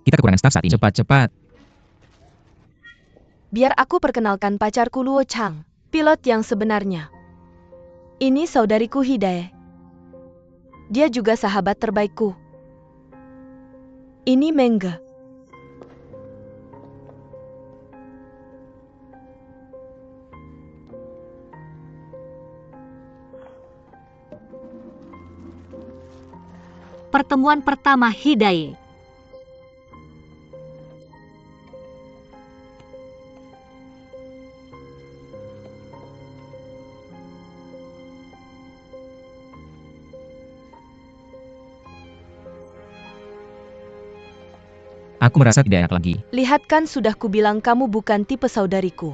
Kita kekurangan staf saat ini. Cepat-cepat. Biar aku perkenalkan pacarku Luo Chang, pilot yang sebenarnya. Ini saudariku Hidae. Dia juga sahabat terbaikku. Ini Mengge. Pertemuan pertama Hidae. Aku merasa tidak enak lagi. Lihat kan sudah kubilang kamu bukan tipe saudariku.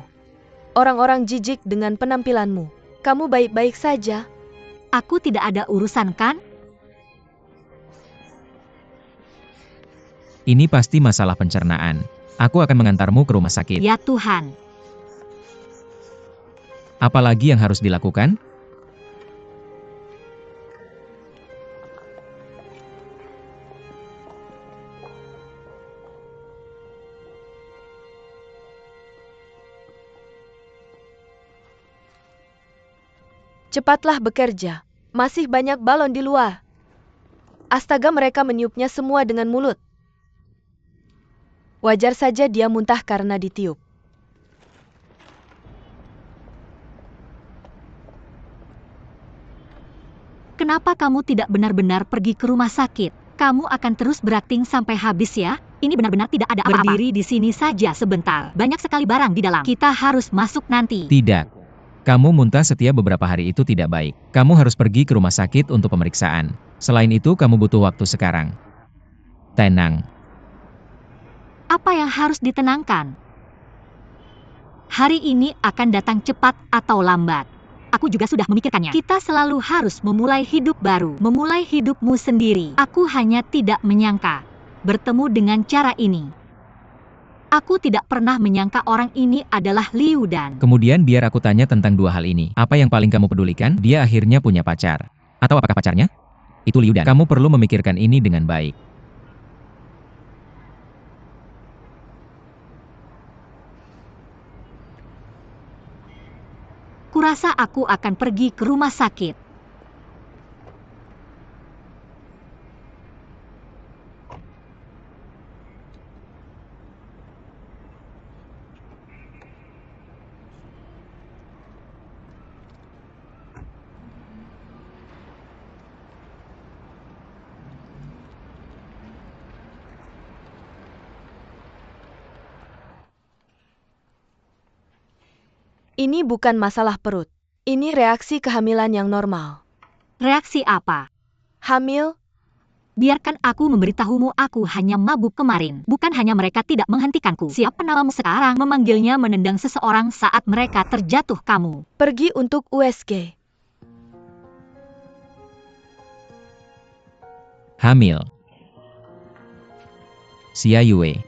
Orang-orang jijik dengan penampilanmu. Kamu baik-baik saja. Aku tidak ada urusan kan? Ini pasti masalah pencernaan. Aku akan mengantarmu ke rumah sakit. Ya Tuhan. Apalagi yang harus dilakukan? Cepatlah bekerja. Masih banyak balon di luar. Astaga, mereka meniupnya semua dengan mulut. Wajar saja dia muntah karena ditiup. Kenapa kamu tidak benar-benar pergi ke rumah sakit? Kamu akan terus berakting sampai habis ya? Ini benar-benar tidak ada apa-apa. Berdiri di sini saja sebentar. Banyak sekali barang di dalam. Kita harus masuk nanti. Tidak. Kamu muntah setiap beberapa hari itu tidak baik. Kamu harus pergi ke rumah sakit untuk pemeriksaan. Selain itu, kamu butuh waktu sekarang. Tenang. Apa yang harus ditenangkan? Hari ini akan datang cepat atau lambat. Aku juga sudah memikirkannya. Kita selalu harus memulai hidup baru, memulai hidupmu sendiri. Aku hanya tidak menyangka bertemu dengan cara ini. Aku tidak pernah menyangka orang ini adalah Liu Dan. Kemudian biar aku tanya tentang dua hal ini. Apa yang paling kamu pedulikan? Dia akhirnya punya pacar. Atau apakah pacarnya? Itu Liu Dan. Kamu perlu memikirkan ini dengan baik. Kurasa aku akan pergi ke rumah sakit. Ini bukan masalah perut. Ini reaksi kehamilan yang normal. Reaksi apa? Hamil? Biarkan aku memberitahumu, aku hanya mabuk kemarin. Bukan hanya mereka tidak menghentikanku. Siapa namamu sekarang? Memanggilnya menendang seseorang saat mereka terjatuh kamu. Pergi untuk USG. Hamil. Xia Yue.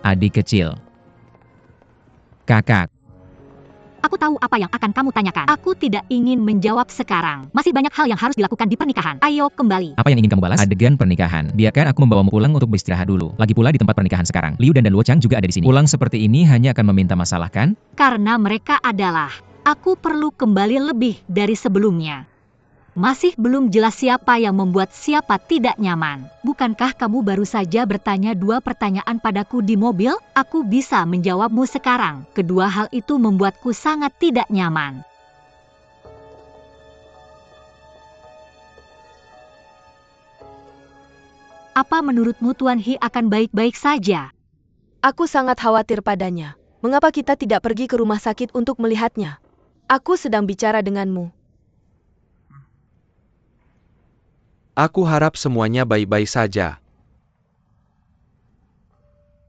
Adik kecil. Kakak. Aku tahu apa yang akan kamu tanyakan. Aku tidak ingin menjawab sekarang. Masih banyak hal yang harus dilakukan di pernikahan. Ayo kembali. Apa yang ingin kamu balas? Adegan pernikahan. Biarkan aku membawamu pulang untuk beristirahat dulu. Lagi pula di tempat pernikahan sekarang. Liu Dan Luo Chang juga ada di sini. Pulang seperti ini hanya akan meminta masalah kan? Karena mereka adalah, aku perlu kembali lebih dari sebelumnya. Masih belum jelas siapa yang membuat siapa tidak nyaman. Bukankah kamu baru saja bertanya 2 pertanyaan padaku di mobil? Aku bisa menjawabmu sekarang. Kedua hal itu membuatku sangat tidak nyaman. Apa menurutmu Tuan He akan baik-baik saja? Aku sangat khawatir padanya. Mengapa kita tidak pergi ke rumah sakit untuk melihatnya? Aku sedang bicara denganmu. Aku harap semuanya baik-baik saja.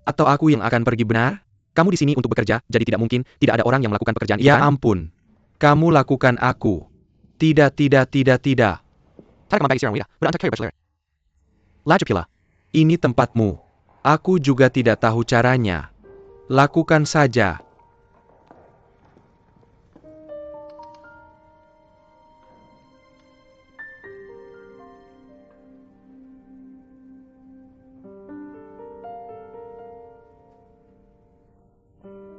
Atau aku yang akan pergi, benar? Kamu di sini untuk bekerja, jadi tidak mungkin tidak ada orang yang melakukan pekerjaan. Ya ampun. Kamu lakukan aku. Tidak. Lajupila. Ini tempatmu. Aku juga tidak tahu caranya. Lakukan saja.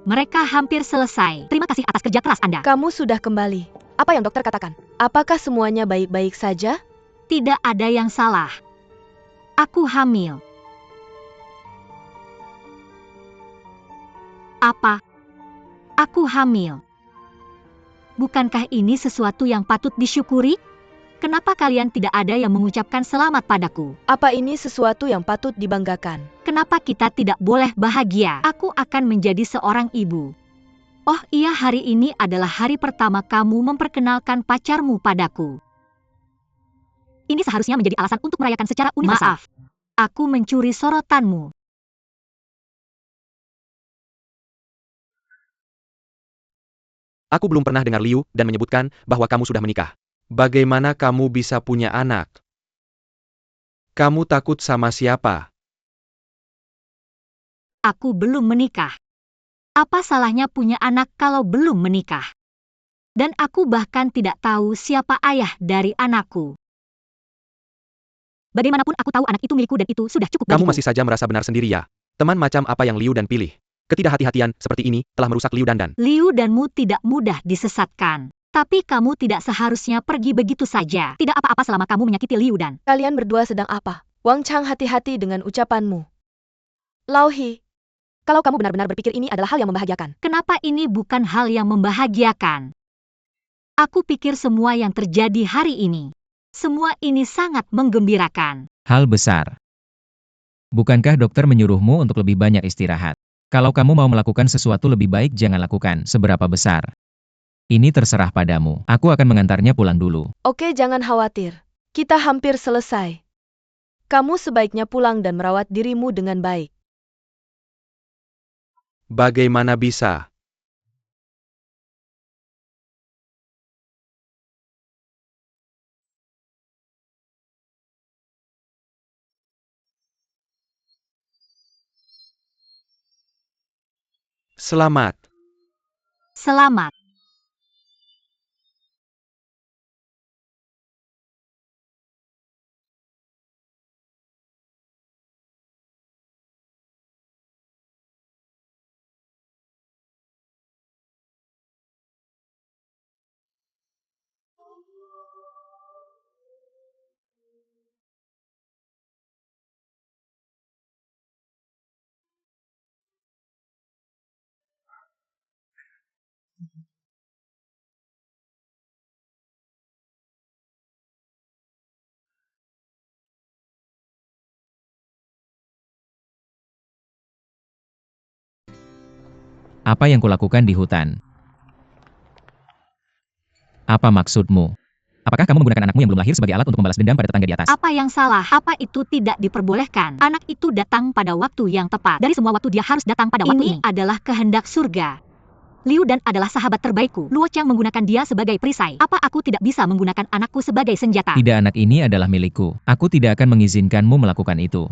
Mereka hampir selesai. Terima kasih atas kerja keras Anda. Kamu sudah kembali. Apa yang dokter katakan? Apakah semuanya baik-baik saja? Tidak ada yang salah. Aku hamil. Apa? Aku hamil. Bukankah ini sesuatu yang patut disyukuri? Kenapa kalian tidak ada yang mengucapkan selamat padaku? Apa ini sesuatu yang patut dibanggakan? Kenapa kita tidak boleh bahagia? Aku akan menjadi seorang ibu. Oh iya, hari ini adalah hari pertama kamu memperkenalkan pacarmu padaku. Ini seharusnya menjadi alasan untuk merayakan secara universal. Maaf, aku mencuri sorotanmu. Aku belum pernah dengar Liu dan menyebutkan bahwa kamu sudah menikah. Bagaimana kamu bisa punya anak? Kamu takut sama siapa? Aku belum menikah. Apa salahnya punya anak kalau belum menikah? Dan aku bahkan tidak tahu siapa ayah dari anakku. Bagaimanapun aku tahu anak itu milikku dan itu sudah cukup bagiku. Kamu masih saja merasa benar sendiri ya? Teman macam apa yang Liu dan pilih? Ketidakhati-hatian seperti ini telah merusak Liu dan. Liu danmu tidak mudah disesatkan. Tapi kamu tidak seharusnya pergi begitu saja. Tidak apa-apa selama kamu menyakiti Liu dan. Kalian berdua sedang apa? Wang Chang, hati-hati dengan ucapanmu. Lao He, kalau kamu benar-benar berpikir ini adalah hal yang membahagiakan. Kenapa ini bukan hal yang membahagiakan? Aku pikir semua yang terjadi hari ini, semua ini sangat menggembirakan. Hal besar. Bukankah dokter menyuruhmu untuk lebih banyak istirahat? Kalau kamu mau melakukan sesuatu lebih baik, jangan lakukan seberapa besar. Ini terserah padamu. Aku akan mengantarnya pulang dulu. Oke, jangan khawatir. Kita hampir selesai. Kamu sebaiknya pulang dan merawat dirimu dengan baik. Bagaimana bisa? Selamat. Selamat. Apa yang kulakukan di hutan? Apa maksudmu? Apakah kamu menggunakan anakmu yang belum lahir sebagai alat untuk membalas dendam pada tetangga di atas? Apa yang salah? Apa itu tidak diperbolehkan? Anak itu datang pada waktu yang tepat. Dari semua waktu dia harus datang pada waktu ini. Ini adalah kehendak surga. Liu dan adalah sahabat terbaikku. Luo Chang menggunakan dia sebagai perisai. Apa aku tidak bisa menggunakan anakku sebagai senjata? Tidak, anak ini adalah milikku. Aku tidak akan mengizinkanmu melakukan itu.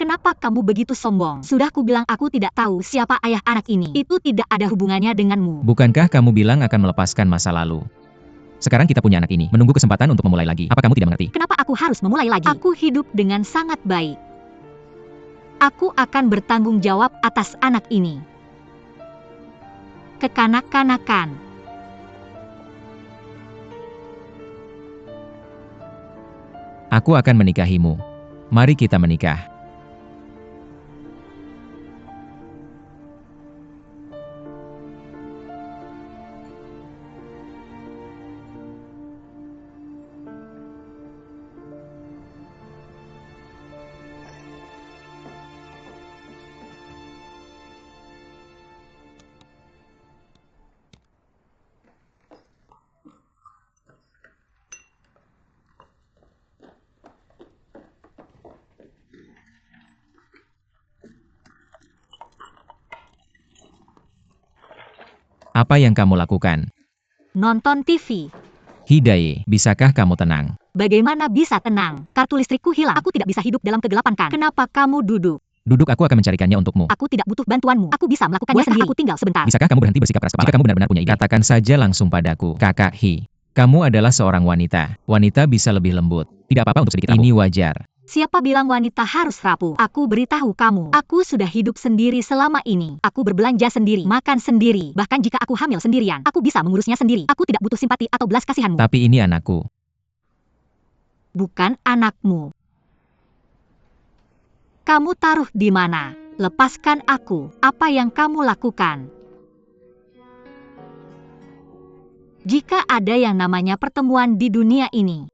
Kenapa kamu begitu sombong? Sudah kubilang aku tidak tahu siapa ayah anak ini. Itu tidak ada hubungannya denganmu. Bukankah kamu bilang akan melepaskan masa lalu? Sekarang kita punya anak ini, menunggu kesempatan untuk memulai lagi. Apa kamu tidak mengerti? Kenapa aku harus memulai lagi? Aku hidup dengan sangat baik. Aku akan bertanggung jawab atas anak ini. Kekanak-kanakan. Aku akan menikahimu. Mari kita menikah. Apa yang kamu lakukan? Nonton TV. Hidaye, bisakah kamu tenang? Bagaimana bisa tenang? Kartu listrikku hilang. Aku tidak bisa hidup dalam kegelapan kan? Kenapa kamu duduk? Duduk, aku akan mencarikannya untukmu. Aku tidak butuh bantuanmu. Aku bisa melakukannya sendiri. Aku tinggal sebentar. Bisakah kamu berhenti bersikap keras kepala? Jika kamu benar-benar punya ide, katakan saja langsung padaku. Kakak He, kamu adalah seorang wanita. Wanita bisa lebih lembut. Tidak apa-apa untuk sedikit rapuh. Ini wajar. Siapa bilang wanita harus rapuh? Aku beritahu kamu, aku sudah hidup sendiri selama ini. Aku berbelanja sendiri, makan sendiri. Bahkan jika aku hamil sendirian, aku bisa mengurusnya sendiri. Aku tidak butuh simpati atau belas kasihanmu. Tapi ini anakku. Bukan anakmu. Kamu taruh di mana? Lepaskan aku. Apa yang kamu lakukan? Jika ada yang namanya pertemuan di dunia ini,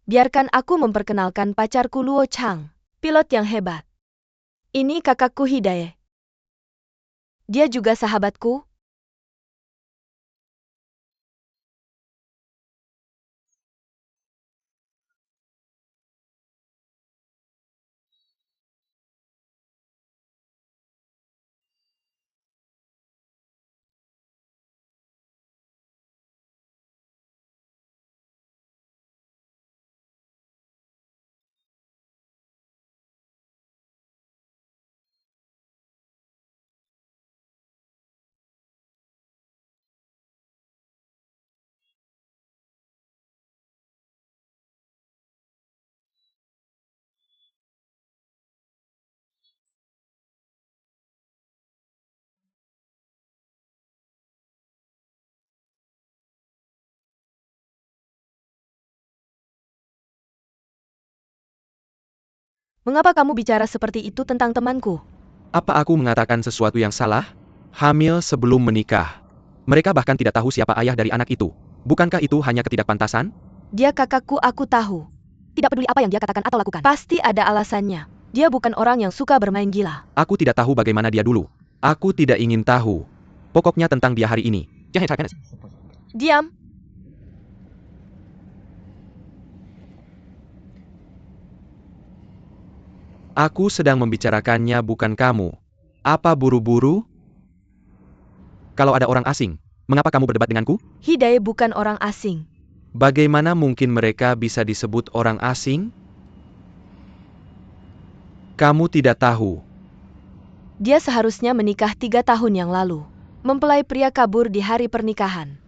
Biarkan aku memperkenalkan pacarku Luo Chang, pilot yang hebat. Ini kakakku Hidaye. Dia juga sahabatku. Mengapa kamu bicara seperti itu tentang temanku? Apa aku mengatakan sesuatu yang salah? Hamil sebelum menikah. Mereka bahkan tidak tahu siapa ayah dari anak itu. Bukankah itu hanya ketidakpantasan? Dia kakakku, aku tahu. Tidak peduli apa yang dia katakan atau lakukan. Pasti ada alasannya. Dia bukan orang yang suka bermain gila. Aku tidak tahu bagaimana dia dulu. Aku tidak ingin tahu. Pokoknya tentang dia hari ini. Diam. Aku sedang membicarakannya, bukan kamu. Apa buru-buru? Kalau ada orang asing, mengapa kamu berdebat denganku? Hidaye bukan orang asing. Bagaimana mungkin mereka bisa disebut orang asing? Kamu tidak tahu. Dia seharusnya menikah 3 tahun yang lalu. Mempelai pria kabur di hari pernikahan.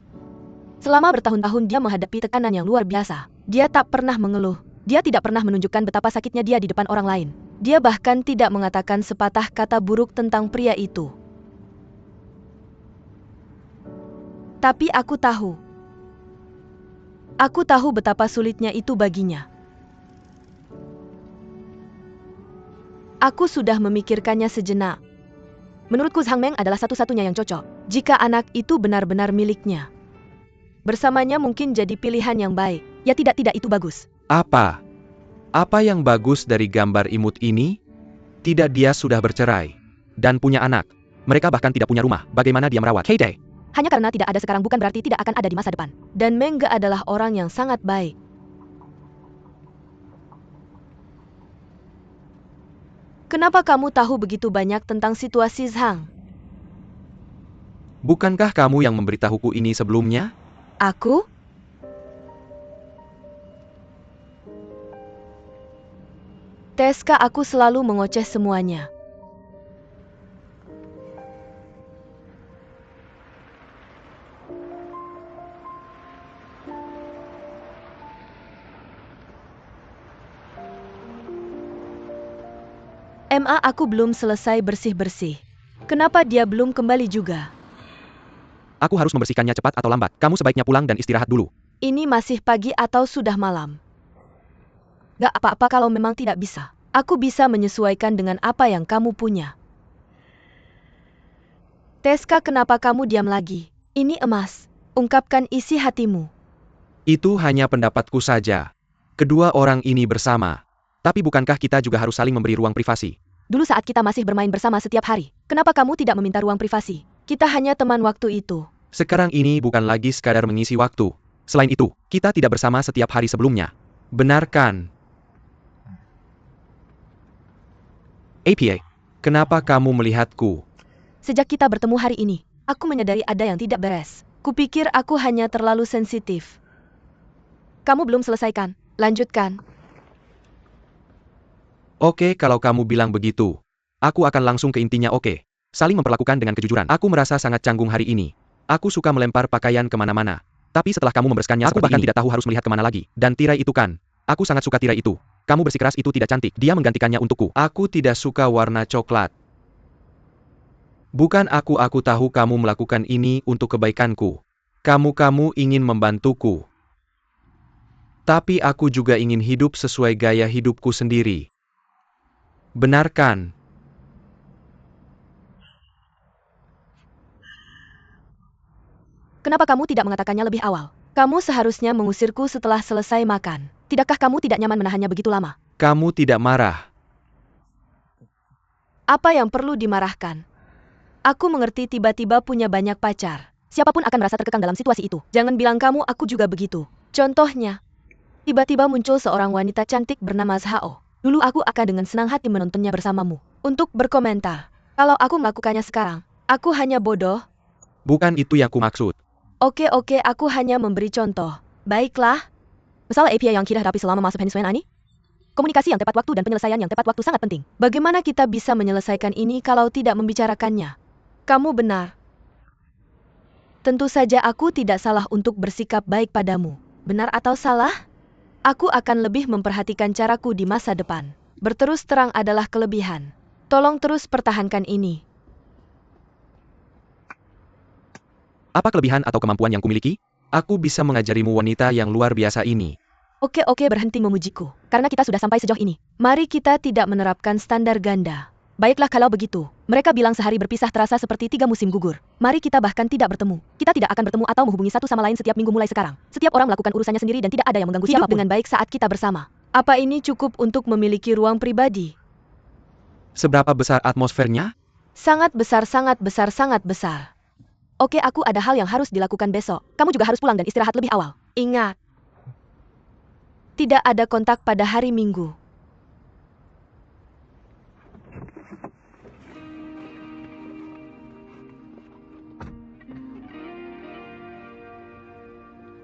Selama bertahun-tahun dia menghadapi tekanan yang luar biasa. Dia tak pernah mengeluh. Dia tidak pernah menunjukkan betapa sakitnya dia di depan orang lain. Dia bahkan tidak mengatakan sepatah kata buruk tentang pria itu. Tapi aku tahu. Aku tahu betapa sulitnya itu baginya. Aku sudah memikirkannya sejenak. Menurutku Zhang Meng adalah satu-satunya yang cocok. Jika anak itu benar-benar miliknya. Bersamanya mungkin jadi pilihan yang baik. Ya tidak itu bagus. Apa? Apa yang bagus dari gambar imut ini? Tidak, dia sudah bercerai. Dan punya anak. Mereka bahkan tidak punya rumah. Bagaimana dia merawat Hidaye? Hanya karena tidak ada sekarang bukan berarti tidak akan ada di masa depan. Dan Mengge adalah orang yang sangat baik. Kenapa kamu tahu begitu banyak tentang situasi Zhang? Bukankah kamu yang memberitahuku ini sebelumnya? Aku? Teska, aku selalu mengoceh semuanya. Aku belum selesai bersih-bersih. Kenapa dia belum kembali juga? Aku harus membersihkannya cepat atau lambat. Kamu sebaiknya pulang dan istirahat dulu. Ini masih pagi atau sudah malam? Gak apa-apa kalau memang tidak bisa. Aku bisa menyesuaikan dengan apa yang kamu punya. Teska, kenapa kamu diam lagi? Ini emas. Ungkapkan isi hatimu. Itu hanya pendapatku saja. Kedua orang ini bersama. Tapi bukankah kita juga harus saling memberi ruang privasi? Dulu saat kita masih bermain bersama setiap hari, kenapa kamu tidak meminta ruang privasi? Kita hanya teman waktu itu. Sekarang ini bukan lagi sekadar mengisi waktu. Selain itu, kita tidak bersama setiap hari sebelumnya. Benar kan? APA, kenapa kamu melihatku? Sejak kita bertemu hari ini, aku menyadari ada yang tidak beres. Kupikir aku hanya terlalu sensitif. Kamu belum selesaikan. Lanjutkan. Oke, kalau kamu bilang begitu. Aku akan langsung ke intinya. Oke. Saling memperlakukan dengan kejujuran. Aku merasa sangat canggung hari ini. Aku suka melempar pakaian kemana-mana. Tapi setelah kamu membereskannya aku bahkan tidak tahu harus melihat kemana lagi. Dan tirai itu kan. Aku sangat suka tirai itu. Kamu bersikeras itu tidak cantik. Dia menggantikannya untukku. Aku tidak suka warna coklat. Bukan aku tahu kamu melakukan ini untuk kebaikanku. Kamu ingin membantuku. Tapi aku juga ingin hidup sesuai gaya hidupku sendiri. Benar kan? Kenapa kamu tidak mengatakannya lebih awal? Kamu seharusnya mengusirku setelah selesai makan. Tidakkah kamu tidak nyaman menahannya begitu lama? Kamu tidak marah. Apa yang perlu dimarahkan? Aku mengerti tiba-tiba punya banyak pacar. Siapapun akan merasa terkekang dalam situasi itu. Jangan bilang kamu aku juga begitu. Contohnya, tiba-tiba muncul seorang wanita cantik bernama Zhao. Dulu aku akan dengan senang hati menontonnya bersamamu. Untuk berkomentar. Kalau aku melakukannya sekarang, aku hanya bodoh. Bukan itu yang kumaksud. Oke, aku hanya memberi contoh. Baiklah. Masalah API yang kita hadapi selama masa penyesuaian ini? Komunikasi yang tepat waktu dan penyelesaian yang tepat waktu sangat penting. Bagaimana kita bisa menyelesaikan ini kalau tidak membicarakannya? Kamu benar. Tentu saja aku tidak salah untuk bersikap baik padamu. Benar atau salah? Aku akan lebih memperhatikan caraku di masa depan. Berterus terang adalah kelebihan. Tolong terus pertahankan ini. Apa kelebihan atau kemampuan yang kumiliki? Aku bisa mengajarimu wanita yang luar biasa ini. Oke, berhenti memujiku. Karena kita sudah sampai sejauh ini. Mari kita tidak menerapkan standar ganda. Baiklah kalau begitu. Mereka bilang sehari berpisah terasa seperti 3 musim gugur. Mari kita bahkan tidak bertemu. Kita tidak akan bertemu atau menghubungi satu sama lain setiap minggu mulai sekarang. Setiap orang melakukan urusannya sendiri dan tidak ada yang mengganggu siapapun. Hidup dengan baik saat kita bersama. Apa ini cukup untuk memiliki ruang pribadi? Seberapa besar atmosfernya? Sangat besar, sangat besar, sangat besar. Oke, aku ada hal yang harus dilakukan besok. Kamu juga harus pulang dan istirahat lebih awal. Ingat. Tidak ada kontak pada hari Minggu.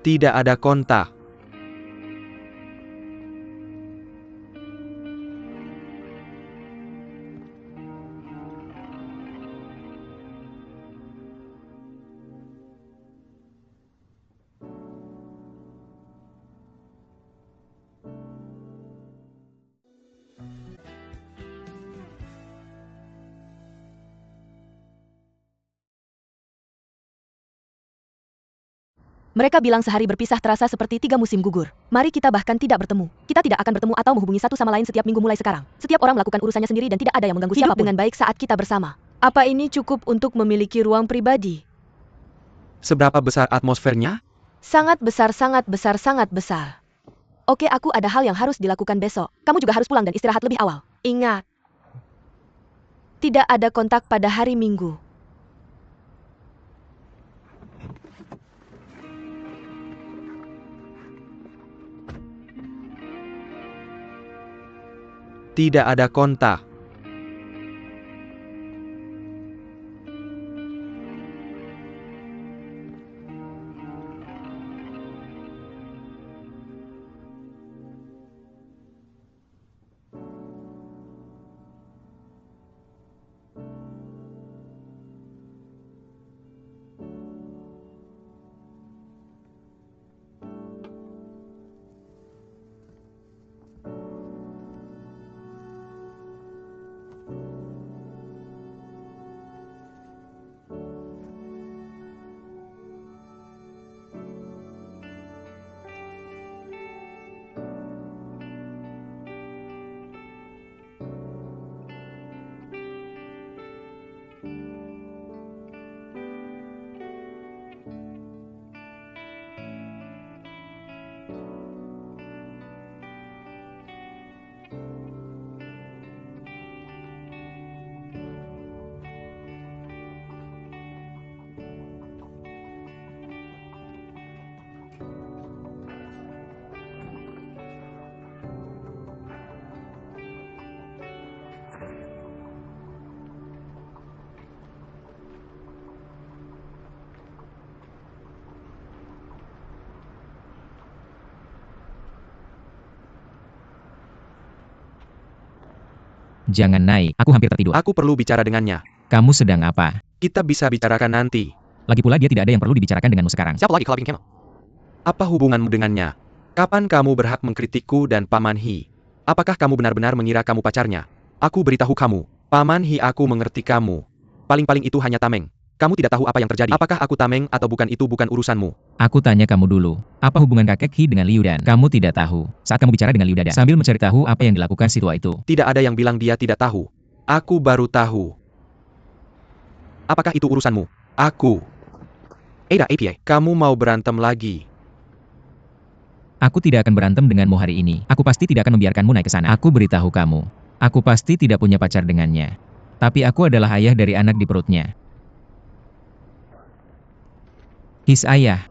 Tidak ada kontak. Mereka bilang sehari berpisah terasa seperti 3 musim gugur. Mari kita bahkan tidak bertemu. Kita tidak akan bertemu atau menghubungi satu sama lain setiap minggu mulai sekarang. Setiap orang melakukan urusannya sendiri dan tidak ada yang mengganggu siapapun. Hidup dengan baik saat kita bersama. Apa ini cukup untuk memiliki ruang pribadi? Seberapa besar atmosfernya? Sangat besar, sangat besar, sangat besar. Oke, aku ada hal yang harus dilakukan besok. Kamu juga harus pulang dan istirahat lebih awal. Ingat. Tidak ada kontak pada hari Minggu. Tidak ada kontak. Jangan naik, aku hampir tertidur. Aku perlu bicara dengannya. Kamu sedang apa? Kita bisa bicarakan nanti. Lagi pula dia tidak ada yang perlu dibicarakan denganmu sekarang. Siapa lagi kalau bikin Camel? Apa hubunganmu dengannya? Kapan kamu berhak mengkritikku dan Paman Hi? Apakah kamu benar-benar mengira kamu pacarnya? Aku beritahu kamu, Paman Hi, aku mengerti kamu. Paling-paling itu hanya tameng. Kamu tidak tahu apa yang terjadi. Apakah aku tameng atau bukan itu bukan urusanmu. Aku tanya kamu dulu, apa hubungan kakek Hi dengan Liu Dan? Kamu tidak tahu. Saat kamu bicara dengan Liu Dan sambil mencari tahu apa yang dilakukan si tua itu. Tidak ada yang bilang dia tidak tahu. Aku baru tahu. Apakah itu urusanmu? Aku. Ada API, kamu mau berantem lagi? Aku tidak akan berantem denganmu hari ini. Aku pasti tidak akan membiarkanmu naik ke sana. Aku beritahu kamu. Aku pasti tidak punya pacar dengannya. Tapi aku adalah ayah dari anak di perutnya. His ayah.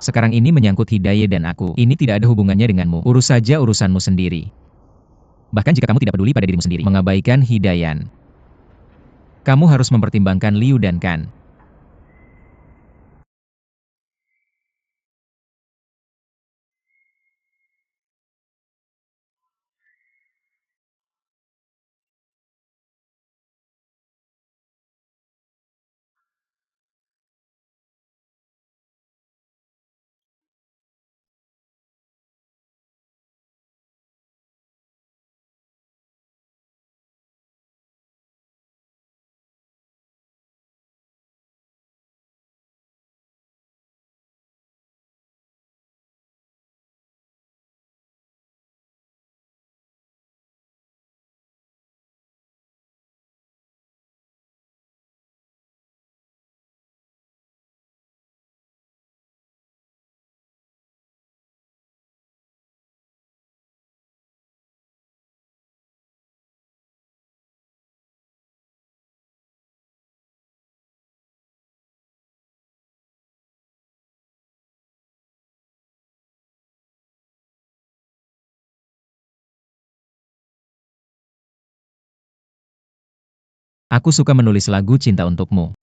Sekarang ini menyangkut Hidayah dan aku. Ini tidak ada hubungannya denganmu. Urus saja urusanmu sendiri. Bahkan jika kamu tidak peduli pada dirimu sendiri, mengabaikan Hidayah. Kamu harus mempertimbangkan Liu dan Kan. Aku suka menulis lagu cinta untukmu.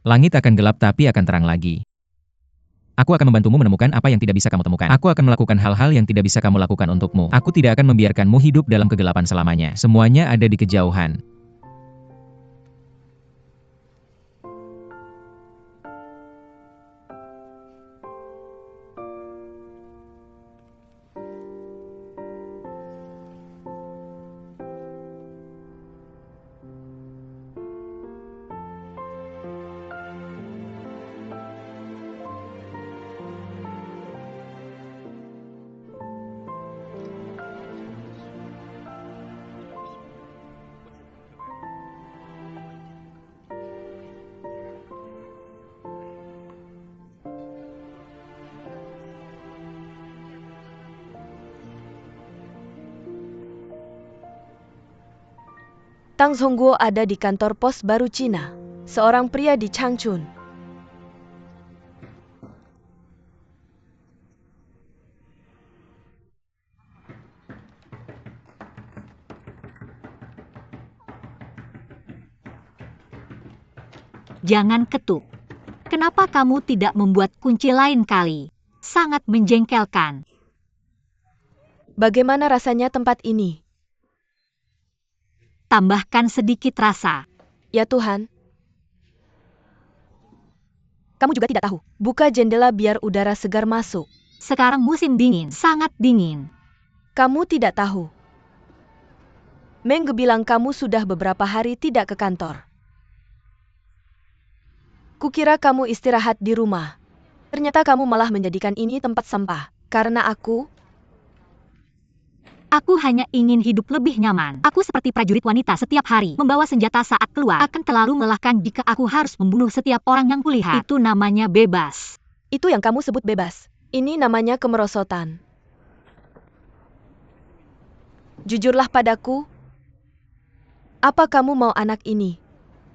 Langit akan gelap tapi akan terang lagi. Aku akan membantumu menemukan apa yang tidak bisa kamu temukan. Aku akan melakukan hal-hal yang tidak bisa kamu lakukan untukmu. Aku tidak akan membiarkanmu hidup dalam kegelapan selamanya. Semuanya ada di kejauhan. Tang Zhongguo ada di kantor pos baru Cina. Seorang pria di Changchun. Jangan ketuk. Kenapa kamu tidak membuat kunci lain kali? Sangat menjengkelkan. Bagaimana rasanya tempat ini? Tambahkan sedikit rasa. Ya Tuhan. Kamu juga tidak tahu. Buka jendela biar udara segar masuk. Sekarang musim dingin, sangat dingin. Kamu tidak tahu. Mengge bilang kamu sudah beberapa hari tidak ke kantor. Kukira kamu istirahat di rumah. Ternyata kamu malah menjadikan ini tempat sampah. Karena aku hanya ingin hidup lebih nyaman. Aku seperti prajurit wanita setiap hari, membawa senjata saat keluar, akan terlalu melelahkan jika aku harus membunuh setiap orang yang kulihat. Itu namanya bebas. itu yang kamu sebut bebas. Ini namanya kemerosotan. Jujurlah padaku. Apa kamu mau anak ini?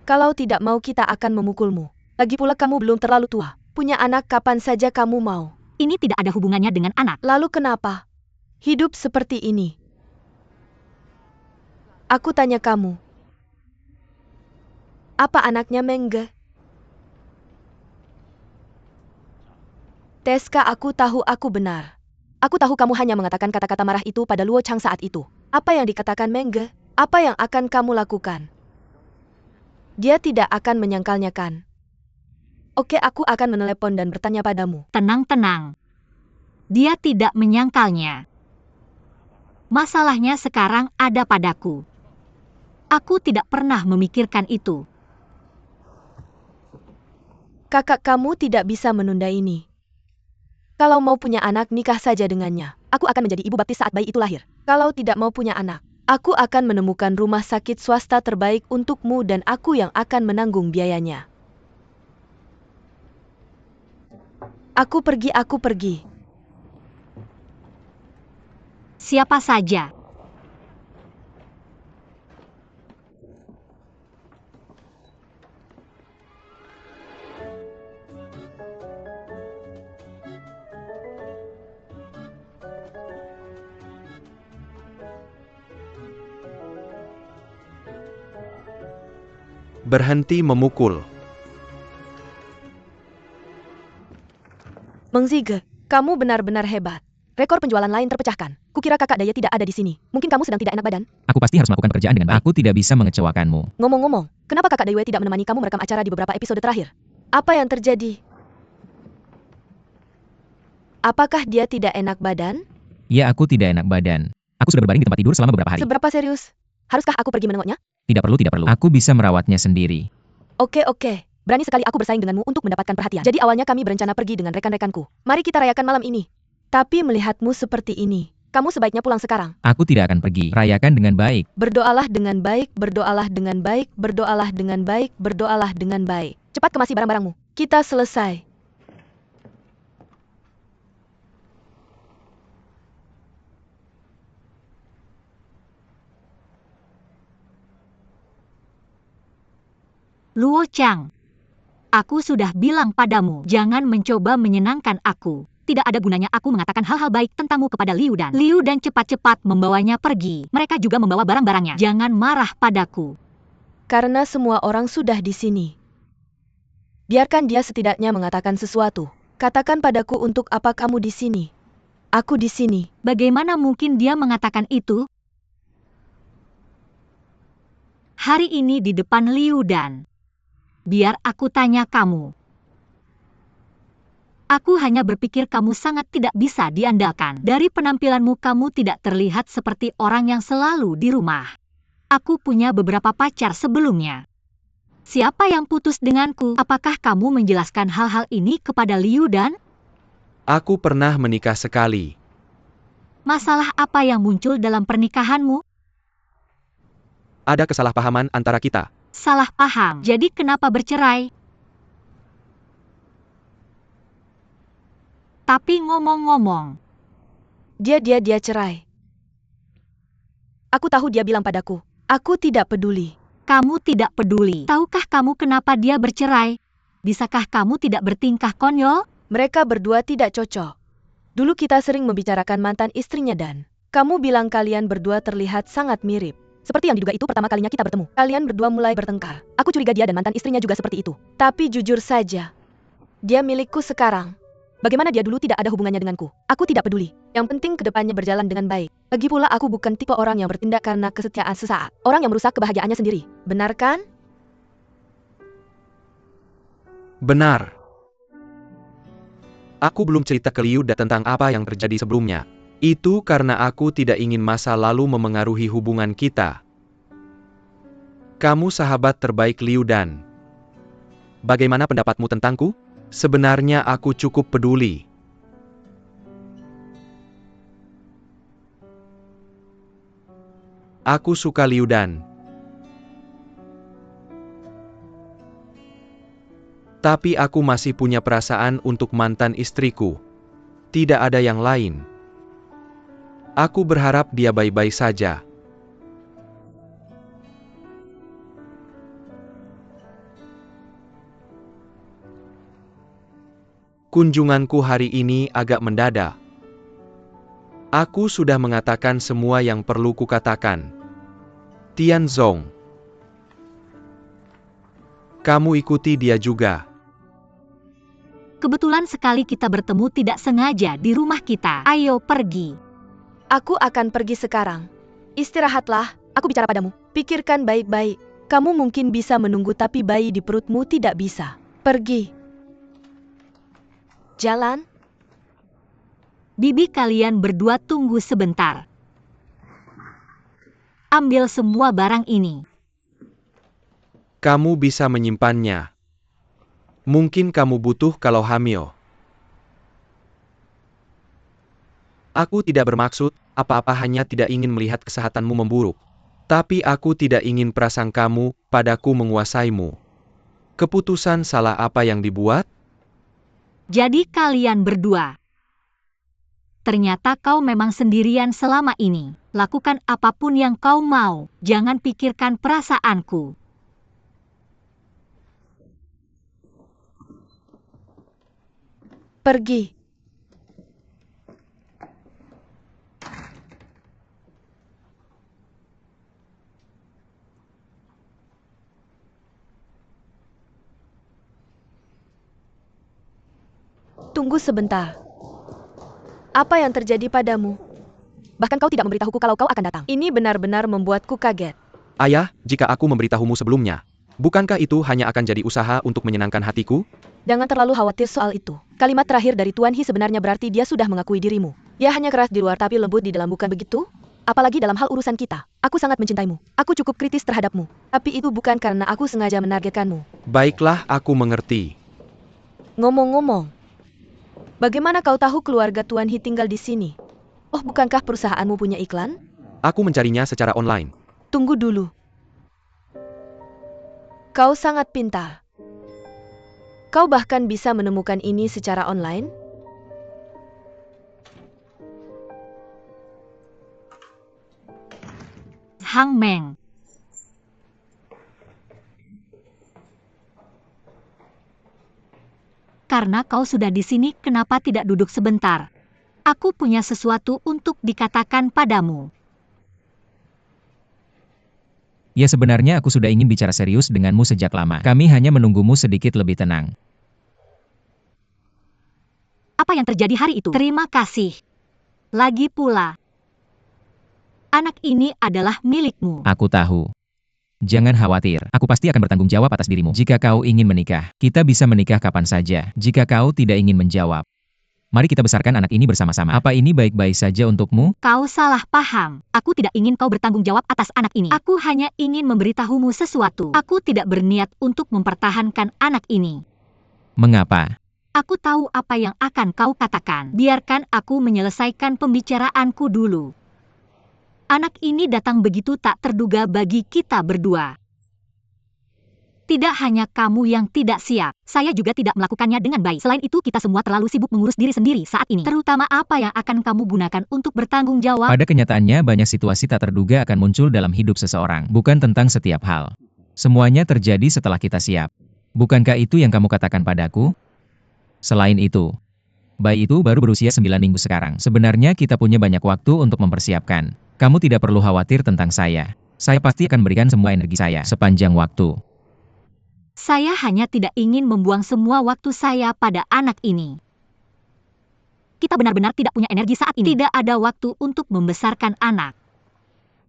Kalau tidak mau kita akan memukulmu. Lagi pula kamu belum terlalu tua. Punya anak kapan saja kamu mau. Ini tidak ada hubungannya dengan anak. Lalu kenapa? Hidup seperti ini. Aku tanya kamu. Apa anaknya Mengge? Teska, aku tahu aku benar. Aku tahu kamu hanya mengatakan kata-kata marah itu pada Luo Chang saat itu. Apa yang dikatakan Mengge? Apa yang akan kamu lakukan? Dia tidak akan menyangkalnya kan? Oke, aku akan menelepon dan bertanya padamu. Tenang-tenang. Dia tidak menyangkalnya. Masalahnya sekarang ada padaku. Aku tidak pernah memikirkan itu. Kakak kamu tidak bisa menunda ini. Kalau mau punya anak, nikah saja dengannya. Aku akan menjadi ibu baptis saat bayi itu lahir. Kalau tidak mau punya anak, aku akan menemukan rumah sakit swasta terbaik untukmu dan aku yang akan menanggung biayanya. Aku pergi. Siapa saja. Berhenti memukul. Meng Zige, kamu benar-benar hebat. Rekor penjualan lain terpecahkan. Kukira kakak Daya tidak ada di sini. Mungkin kamu sedang tidak enak badan? Aku pasti harus melakukan pekerjaan dengan baik. Aku tidak bisa mengecewakanmu. Ngomong-ngomong, kenapa kakak Daya tidak menemani kamu merekam acara di beberapa episode terakhir? Apa yang terjadi? Apakah dia tidak enak badan? Ya, aku tidak enak badan. Aku sudah berbaring di tempat tidur selama beberapa hari. Seberapa serius? Haruskah aku pergi menengoknya? Tidak perlu. Aku bisa merawatnya sendiri. Oke. Berani sekali aku bersaing denganmu untuk mendapatkan perhatian. Jadi awalnya kami berencana pergi dengan rekan-rekanku. Mari kita rayakan malam ini. Tapi melihatmu seperti ini, kamu sebaiknya pulang sekarang. Aku tidak akan pergi. Rayakan dengan baik. Berdoalah dengan baik, berdoalah dengan baik, berdoalah dengan baik, berdoalah dengan baik. Cepat kemasi barang-barangmu. Kita selesai. Luo Chang. Aku sudah bilang padamu, jangan mencoba menyenangkan aku. Tidak ada gunanya aku mengatakan hal-hal baik tentangmu kepada Liu Dan. Liu Dan cepat-cepat membawanya pergi. Mereka juga membawa barang-barangnya. Jangan marah padaku. Karena semua orang sudah di sini. Biarkan dia setidaknya mengatakan sesuatu. Katakan padaku untuk apa kamu di sini. Aku di sini. Bagaimana mungkin dia mengatakan itu? Hari ini di depan Liu Dan. Biar aku tanya kamu. Aku hanya berpikir kamu sangat tidak bisa diandalkan. Dari penampilanmu kamu tidak terlihat seperti orang yang selalu di rumah. Aku punya beberapa pacar sebelumnya. Siapa yang putus denganku? Apakah kamu menjelaskan hal-hal ini kepada Liu Dan? Aku pernah menikah sekali. Masalah apa yang muncul dalam pernikahanmu? Ada kesalahpahaman antara kita. Salah paham. Jadi kenapa bercerai? Tapi ngomong-ngomong, Dia cerai. Aku tahu dia bilang padaku. Aku tidak peduli. kamu tidak peduli. Tahukah kamu kenapa dia bercerai? Bisakah kamu tidak bertingkah konyol? Mereka berdua tidak cocok. Dulu kita sering membicarakan mantan istrinya dan kamu bilang kalian berdua terlihat sangat mirip. Seperti yang diduga itu pertama kalinya kita bertemu. Kalian berdua mulai bertengkar. Aku curiga dia dan mantan istrinya juga seperti itu. Tapi jujur saja, dia milikku sekarang. Bagaimana dia dulu tidak ada hubungannya denganku? Aku tidak peduli. Yang penting kedepannya berjalan dengan baik. Lagi pula aku bukan tipe orang yang bertindak karena kesetiaan sesaat. Orang yang merusak kebahagiaannya sendiri. Benar kan? Benar. Aku belum cerita ke Liu Dan tentang apa yang terjadi sebelumnya. Itu karena aku tidak ingin masa lalu memengaruhi hubungan kita. Kamu sahabat terbaik Liu Dan. Bagaimana pendapatmu tentangku? Sebenarnya aku cukup peduli. Aku suka Liu Dan. Tapi aku masih punya perasaan untuk mantan istriku. Tidak ada yang lain. Aku berharap dia baik-baik saja. Kunjunganku hari ini agak mendadak. Aku sudah mengatakan semua yang perlu kukatakan. Tianzong. Kamu ikuti dia juga. Kebetulan sekali kita bertemu tidak sengaja di rumah kita. Ayo pergi. Aku akan pergi sekarang. Istirahatlah, aku bicara padamu. Pikirkan baik-baik. Kamu mungkin bisa menunggu tapi bayi di perutmu tidak bisa. Pergi. Jalan. Bibi, kalian berdua tunggu sebentar. Ambil semua barang ini. Kamu bisa menyimpannya. Mungkin kamu butuh kalau hamil. Aku tidak bermaksud apa-apa, hanya tidak ingin melihat kesehatanmu memburuk. Tapi aku tidak ingin prasangkamu padaku menguasaimu. Keputusan salah apa yang dibuat? Jadi kalian berdua. Ternyata kau memang sendirian selama ini. Lakukan apapun yang kau mau. Jangan pikirkan perasaanku. Pergi. Tunggu sebentar. Apa yang terjadi padamu? Bahkan kau tidak memberitahuku kalau kau akan datang. Ini benar-benar membuatku kaget. Ayah, jika aku memberitahumu sebelumnya, bukankah itu hanya akan jadi usaha untuk menyenangkan hatiku? Jangan terlalu khawatir soal itu. Kalimat terakhir dari Tuan He sebenarnya berarti dia sudah mengakui dirimu. Dia hanya keras di luar tapi lembut di dalam, bukan begitu? Apalagi dalam hal urusan kita. Aku sangat mencintaimu. Aku cukup kritis terhadapmu. Tapi itu bukan karena aku sengaja menargetkanmu. Baiklah, aku mengerti. Ngomong-ngomong, bagaimana kau tahu keluarga Tuan He tinggal di sini? Oh, bukankah perusahaanmu punya iklan? Aku mencarinya secara online. Tunggu dulu. Kau sangat pintar. Kau bahkan bisa menemukan ini secara online? Hang Meng. Karena kau sudah di sini, kenapa tidak duduk sebentar? Aku punya sesuatu untuk dikatakan padamu. Ya, sebenarnya aku sudah ingin bicara serius denganmu sejak lama. Kami hanya menunggumu sedikit lebih tenang. Apa yang terjadi hari itu? Terima kasih. Lagi pula, anak ini adalah milikmu. Aku tahu. Jangan khawatir, aku pasti akan bertanggung jawab atas dirimu. Jika kau ingin menikah, kita bisa menikah kapan saja. Jika kau tidak ingin menjawab, mari kita besarkan anak ini bersama-sama. Apa ini baik-baik saja untukmu? Kau salah paham. Aku tidak ingin kau bertanggung jawab atas anak ini. Aku hanya ingin memberitahumu sesuatu. Aku tidak berniat untuk mempertahankan anak ini. Mengapa? Aku tahu apa yang akan kau katakan. Biarkan aku menyelesaikan pembicaraanku dulu. Anak ini datang begitu tak terduga bagi kita berdua. Tidak hanya kamu yang tidak siap, saya juga tidak melakukannya dengan baik. Selain itu, kita semua terlalu sibuk mengurus diri sendiri saat ini. Terutama apa yang akan kamu gunakan untuk bertanggung jawab. Pada kenyataannya banyak situasi tak terduga akan muncul dalam hidup seseorang. Bukan tentang setiap hal. Semuanya terjadi setelah kita siap. Bukankah itu yang kamu katakan padaku? Selain itu, bayi itu baru berusia 9 minggu sekarang. Sebenarnya kita punya banyak waktu untuk mempersiapkan. Kamu tidak perlu khawatir tentang saya. Saya pasti akan berikan semua energi saya sepanjang waktu. Saya hanya tidak ingin membuang semua waktu saya pada anak ini. Kita benar-benar tidak punya energi saat ini. Tidak ada waktu untuk membesarkan anak.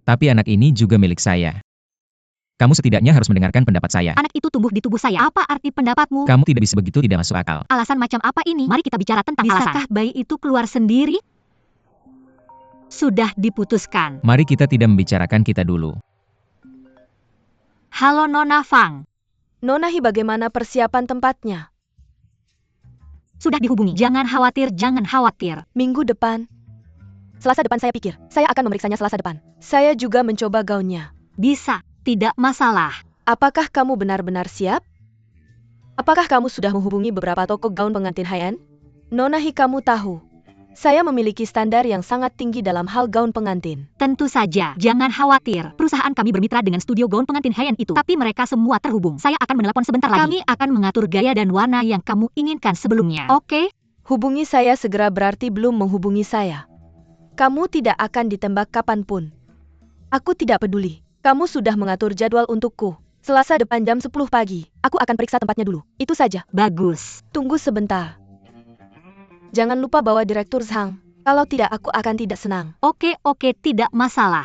Tapi anak ini juga milik saya. Kamu setidaknya harus mendengarkan pendapat saya. Anak itu tumbuh di tubuh saya. Apa arti pendapatmu? Kamu tidak bisa begitu, tidak masuk akal. Alasan macam apa ini? Mari kita bicara tentang alasan. Bisakah bayi itu keluar sendiri? Sudah diputuskan. Mari kita tidak membicarakan kita dulu. Halo Nona Fang. Nona He, bagaimana persiapan tempatnya? Sudah dihubungi. Jangan khawatir, jangan khawatir. Minggu depan. Selasa depan saya pikir, saya akan memeriksanya Selasa depan. Saya juga mencoba gaunnya. Bisa, tidak masalah. Apakah kamu benar-benar siap? Apakah kamu sudah menghubungi beberapa toko gaun pengantin high-end? Nona Hikamu tahu, saya memiliki standar yang sangat tinggi dalam hal gaun pengantin. Tentu saja, jangan khawatir. Perusahaan kami bermitra dengan studio gaun pengantin high-end itu. Tapi mereka semua terhubung. Saya akan menelepon sebentar lagi. Kami akan mengatur gaya dan warna yang kamu inginkan sebelumnya. Oke? Hubungi saya segera berarti belum menghubungi saya. Kamu tidak akan ditembak kapanpun. Aku tidak peduli. Kamu sudah mengatur jadwal untukku. Selasa depan jam 10 pagi. Aku akan periksa tempatnya dulu. Itu saja. Bagus. Tunggu sebentar. Jangan lupa bawa Direktur Zhang. Kalau tidak aku akan tidak senang. Oke, tidak masalah.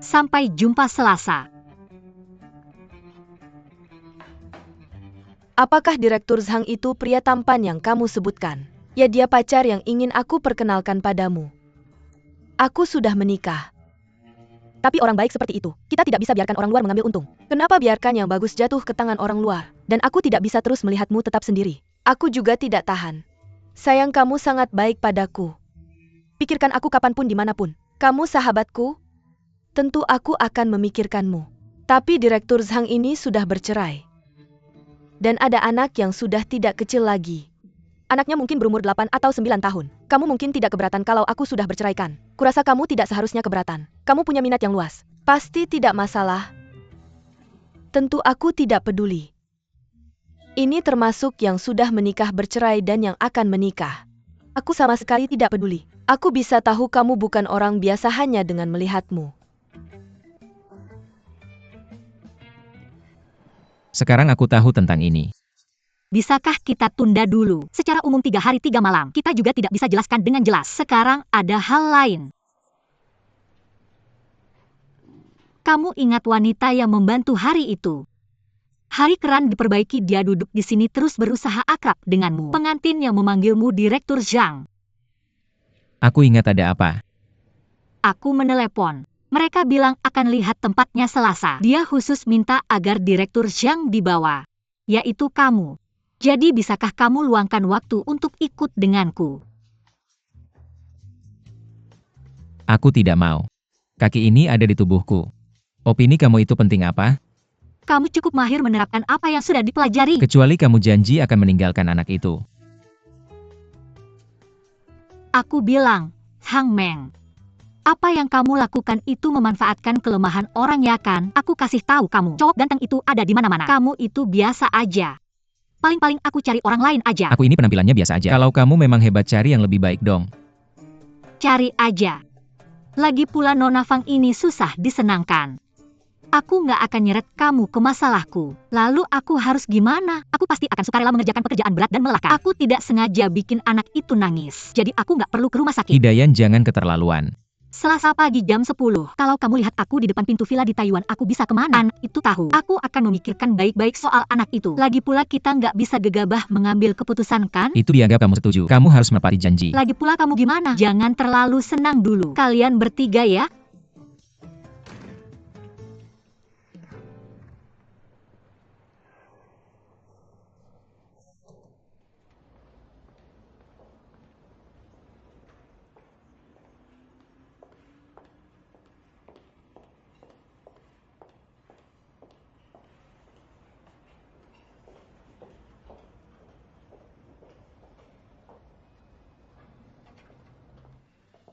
Sampai jumpa Selasa. Apakah Direktur Zhang itu pria tampan yang kamu sebutkan? Ya, dia pacar yang ingin aku perkenalkan padamu. Aku sudah menikah. Tapi orang baik seperti itu, kita tidak bisa biarkan orang luar mengambil untung. Kenapa biarkan yang bagus jatuh ke tangan orang luar? Dan aku tidak bisa terus melihatmu tetap sendiri. Aku juga tidak tahan. Sayang, kamu sangat baik padaku. Pikirkan aku kapanpun dimanapun. Kamu sahabatku. Tentu aku akan memikirkanmu. Tapi Direktur Zhang ini sudah bercerai. Dan ada anak yang sudah tidak kecil lagi. Anaknya mungkin berumur 8 atau 9 tahun. Kamu mungkin tidak keberatan kalau aku sudah berceraikan. Kurasa kamu tidak seharusnya keberatan. Kamu punya minat yang luas. Pasti tidak masalah. Tentu aku tidak peduli. Ini termasuk yang sudah menikah bercerai dan yang akan menikah. Aku sama sekali tidak peduli. Aku bisa tahu kamu bukan orang biasa hanya dengan melihatmu. Sekarang aku tahu tentang ini. Bisakah kita tunda dulu? Secara umum 3 hari 3 malam. Kita juga tidak bisa jelaskan dengan jelas. Sekarang ada hal lain. Kamu ingat wanita yang membantu hari itu? Hari keran diperbaiki, dia duduk di sini terus berusaha akrab denganmu. Pengantin yang memanggilmu Direktur Zhang. Aku ingat ada apa. Aku menelepon. Mereka bilang akan lihat tempatnya Selasa. Dia khusus minta agar Direktur Zhang dibawa. Yaitu kamu. Jadi bisakah kamu luangkan waktu untuk ikut denganku? Aku tidak mau. Kaki ini ada di tubuhku. Opini kamu itu penting apa? Kamu cukup mahir menerapkan apa yang sudah dipelajari. Kecuali kamu janji akan meninggalkan anak itu. Aku bilang, Hang Meng. Apa yang kamu lakukan itu memanfaatkan kelemahan orang, ya kan? Aku kasih tahu kamu, cowok ganteng itu ada di mana-mana. Kamu itu biasa aja. Paling-paling aku cari orang lain aja. Aku ini penampilannya biasa aja. Kalau kamu memang hebat, cari yang lebih baik dong. Cari aja. Lagi pula Nona Fang ini susah disenangkan. Aku nggak akan nyeret kamu ke masalahku. Lalu aku harus gimana? Aku pasti akan sukarela mengerjakan pekerjaan berat dan melelahkan. Aku tidak sengaja bikin anak itu nangis. Jadi aku nggak perlu ke rumah sakit. Hidayan, jangan keterlaluan. Selasa pagi jam 10. Kalau kamu lihat aku di depan pintu villa di Taiwan, aku bisa kemana? Anak itu tahu. Aku akan memikirkan baik-baik soal anak itu. Lagi pula kita nggak bisa gegabah mengambil keputusan, kan? Itu dianggap kamu setuju. Kamu harus menepati janji. Lagi pula kamu gimana? Jangan terlalu senang dulu. Kalian bertiga ya.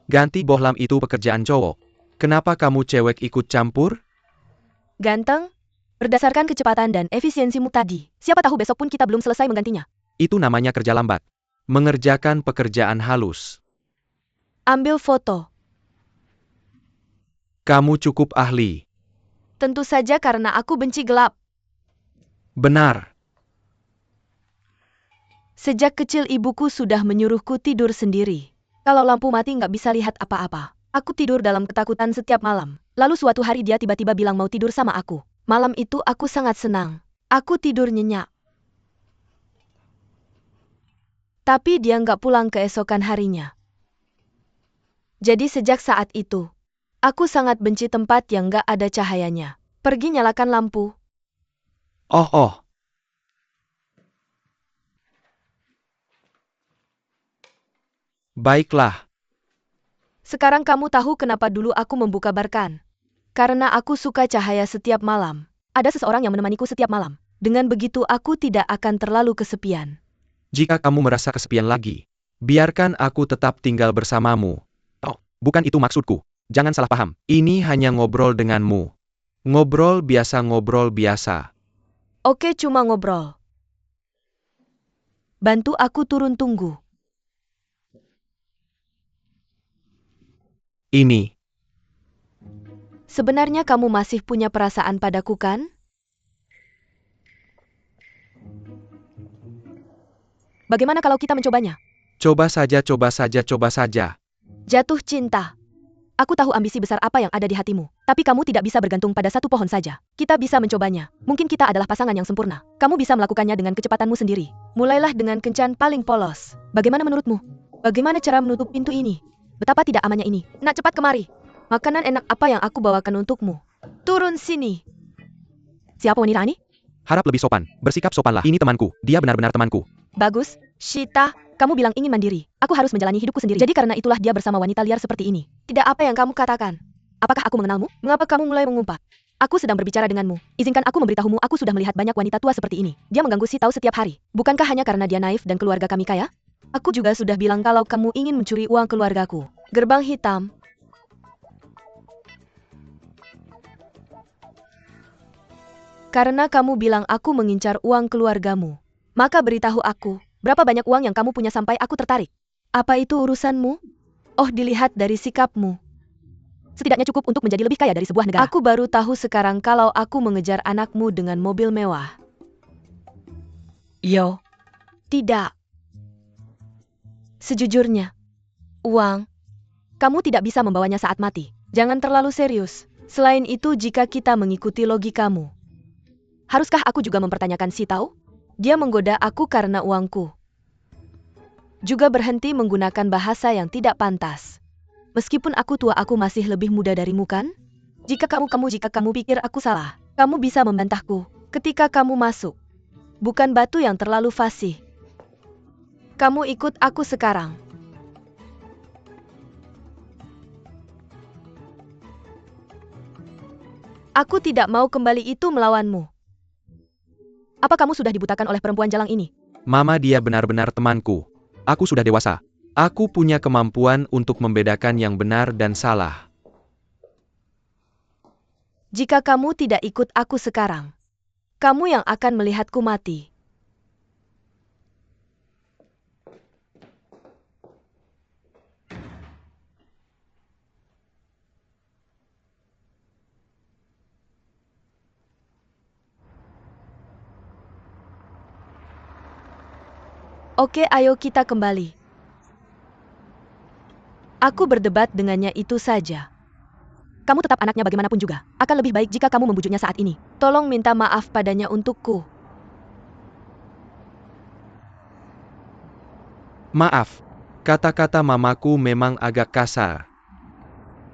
Ganti bohlam, itu pekerjaan cowok. Kenapa kamu cewek ikut campur? Ganteng? Berdasarkan kecepatan dan efisiensimu tadi, siapa tahu besok pun kita belum selesai menggantinya. Itu namanya kerja lambat. Mengerjakan pekerjaan halus. Ambil foto. Kamu cukup ahli. Tentu saja karena aku benci gelap. Benar. Sejak kecil ibuku sudah menyuruhku tidur sendiri. Kalau lampu mati nggak bisa lihat apa-apa. Aku tidur dalam ketakutan setiap malam. Lalu suatu hari dia tiba-tiba bilang mau tidur sama aku. Malam itu aku sangat senang. Aku tidur nyenyak. Tapi dia nggak pulang keesokan harinya. Jadi sejak saat itu, aku sangat benci tempat yang nggak ada cahayanya. Pergi nyalakan lampu. Oh. Baiklah. Sekarang kamu tahu kenapa dulu aku membuka barkan. Karena aku suka cahaya setiap malam. Ada seseorang yang menemaniku setiap malam. Dengan begitu aku tidak akan terlalu kesepian. Jika kamu merasa kesepian lagi, biarkan aku tetap tinggal bersamamu. Oh, bukan itu maksudku. Jangan salah paham. Ini hanya ngobrol denganmu. Ngobrol biasa. Oke, cuma ngobrol. Bantu aku turun tunggu. Ini. Sebenarnya kamu masih punya perasaan padaku kan? Bagaimana kalau kita mencobanya? Coba saja. Jatuh cinta. Aku tahu ambisi besar apa yang ada di hatimu, tapi kamu tidak bisa bergantung pada satu pohon saja. Kita bisa mencobanya. Mungkin kita adalah pasangan yang sempurna. Kamu bisa melakukannya dengan kecepatanmu sendiri. Mulailah dengan kencan paling polos. Bagaimana menurutmu? Bagaimana cara menutup pintu ini? Betapa tidak amannya ini. Nak, cepat kemari. Makanan enak apa yang aku bawakan untukmu? Turun sini. Siapa wanita ini? Harap lebih sopan. Bersikap sopanlah. Ini temanku. Dia benar-benar temanku. Bagus, Shita. Kamu bilang ingin mandiri. Aku harus menjalani hidupku sendiri. Jadi karena itulah dia bersama wanita liar seperti ini. Tidak apa yang kamu katakan. Apakah aku mengenalmu? Mengapa kamu mulai mengumpat? Aku sedang berbicara denganmu. Izinkan aku memberitahumu, aku sudah melihat banyak wanita tua seperti ini. Dia mengganggu si tahu setiap hari. Bukankah hanya karena dia naif dan keluarga kami kaya? Aku juga sudah bilang kalau kamu ingin mencuri uang keluargaku. Gerbang hitam. Karena kamu bilang aku mengincar uang keluargamu. Maka beritahu aku, berapa banyak uang yang kamu punya sampai aku tertarik? Apa itu urusanmu? Oh, dilihat dari sikapmu. Setidaknya cukup untuk menjadi lebih kaya dari sebuah negara. Aku baru tahu sekarang kalau aku mengejar anakmu dengan mobil mewah. Yo. Tidak. Sejujurnya, uang. Kamu tidak bisa membawanya saat mati. Jangan terlalu serius. Selain itu, jika kita mengikuti logikamu, haruskah aku juga mempertanyakan si tahu? Dia menggoda aku karena uangku. Juga berhenti menggunakan bahasa yang tidak pantas. Meskipun aku tua, aku masih lebih muda darimu kan? Jika kamu pikir aku salah, kamu bisa membantahku ketika kamu masuk. Bukan batu yang terlalu fasih. Kamu ikut aku sekarang. Aku tidak mau kembali itu melawanmu. Apa kamu sudah dibutakan oleh perempuan jalang ini? Mama, dia benar-benar temanku. Aku sudah dewasa. Aku punya kemampuan untuk membedakan yang benar dan salah. Jika kamu tidak ikut aku sekarang, kamu yang akan melihatku mati. Oke, ayo kita kembali. Aku berdebat dengannya itu saja. Kamu tetap anaknya bagaimanapun juga. Akan lebih baik jika kamu membujuknya saat ini. Tolong minta maaf padanya untukku. Maaf. Kata-kata mamaku memang agak kasar.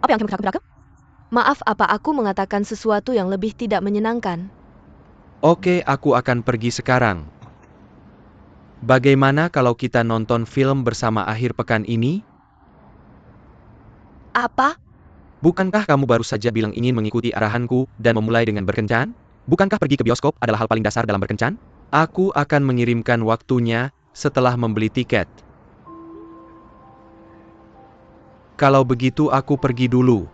Apa yang kamu katakan? Maaf, apa aku mengatakan sesuatu yang lebih tidak menyenangkan? Oke, aku akan pergi sekarang. Bagaimana kalau kita nonton film bersama akhir pekan ini? Apa? Bukankah kamu baru saja bilang ingin mengikuti arahanku dan memulai dengan berkencan? Bukankah pergi ke bioskop adalah hal paling dasar dalam berkencan? Aku akan mengirimkan waktunya setelah membeli tiket. Kalau begitu aku pergi dulu.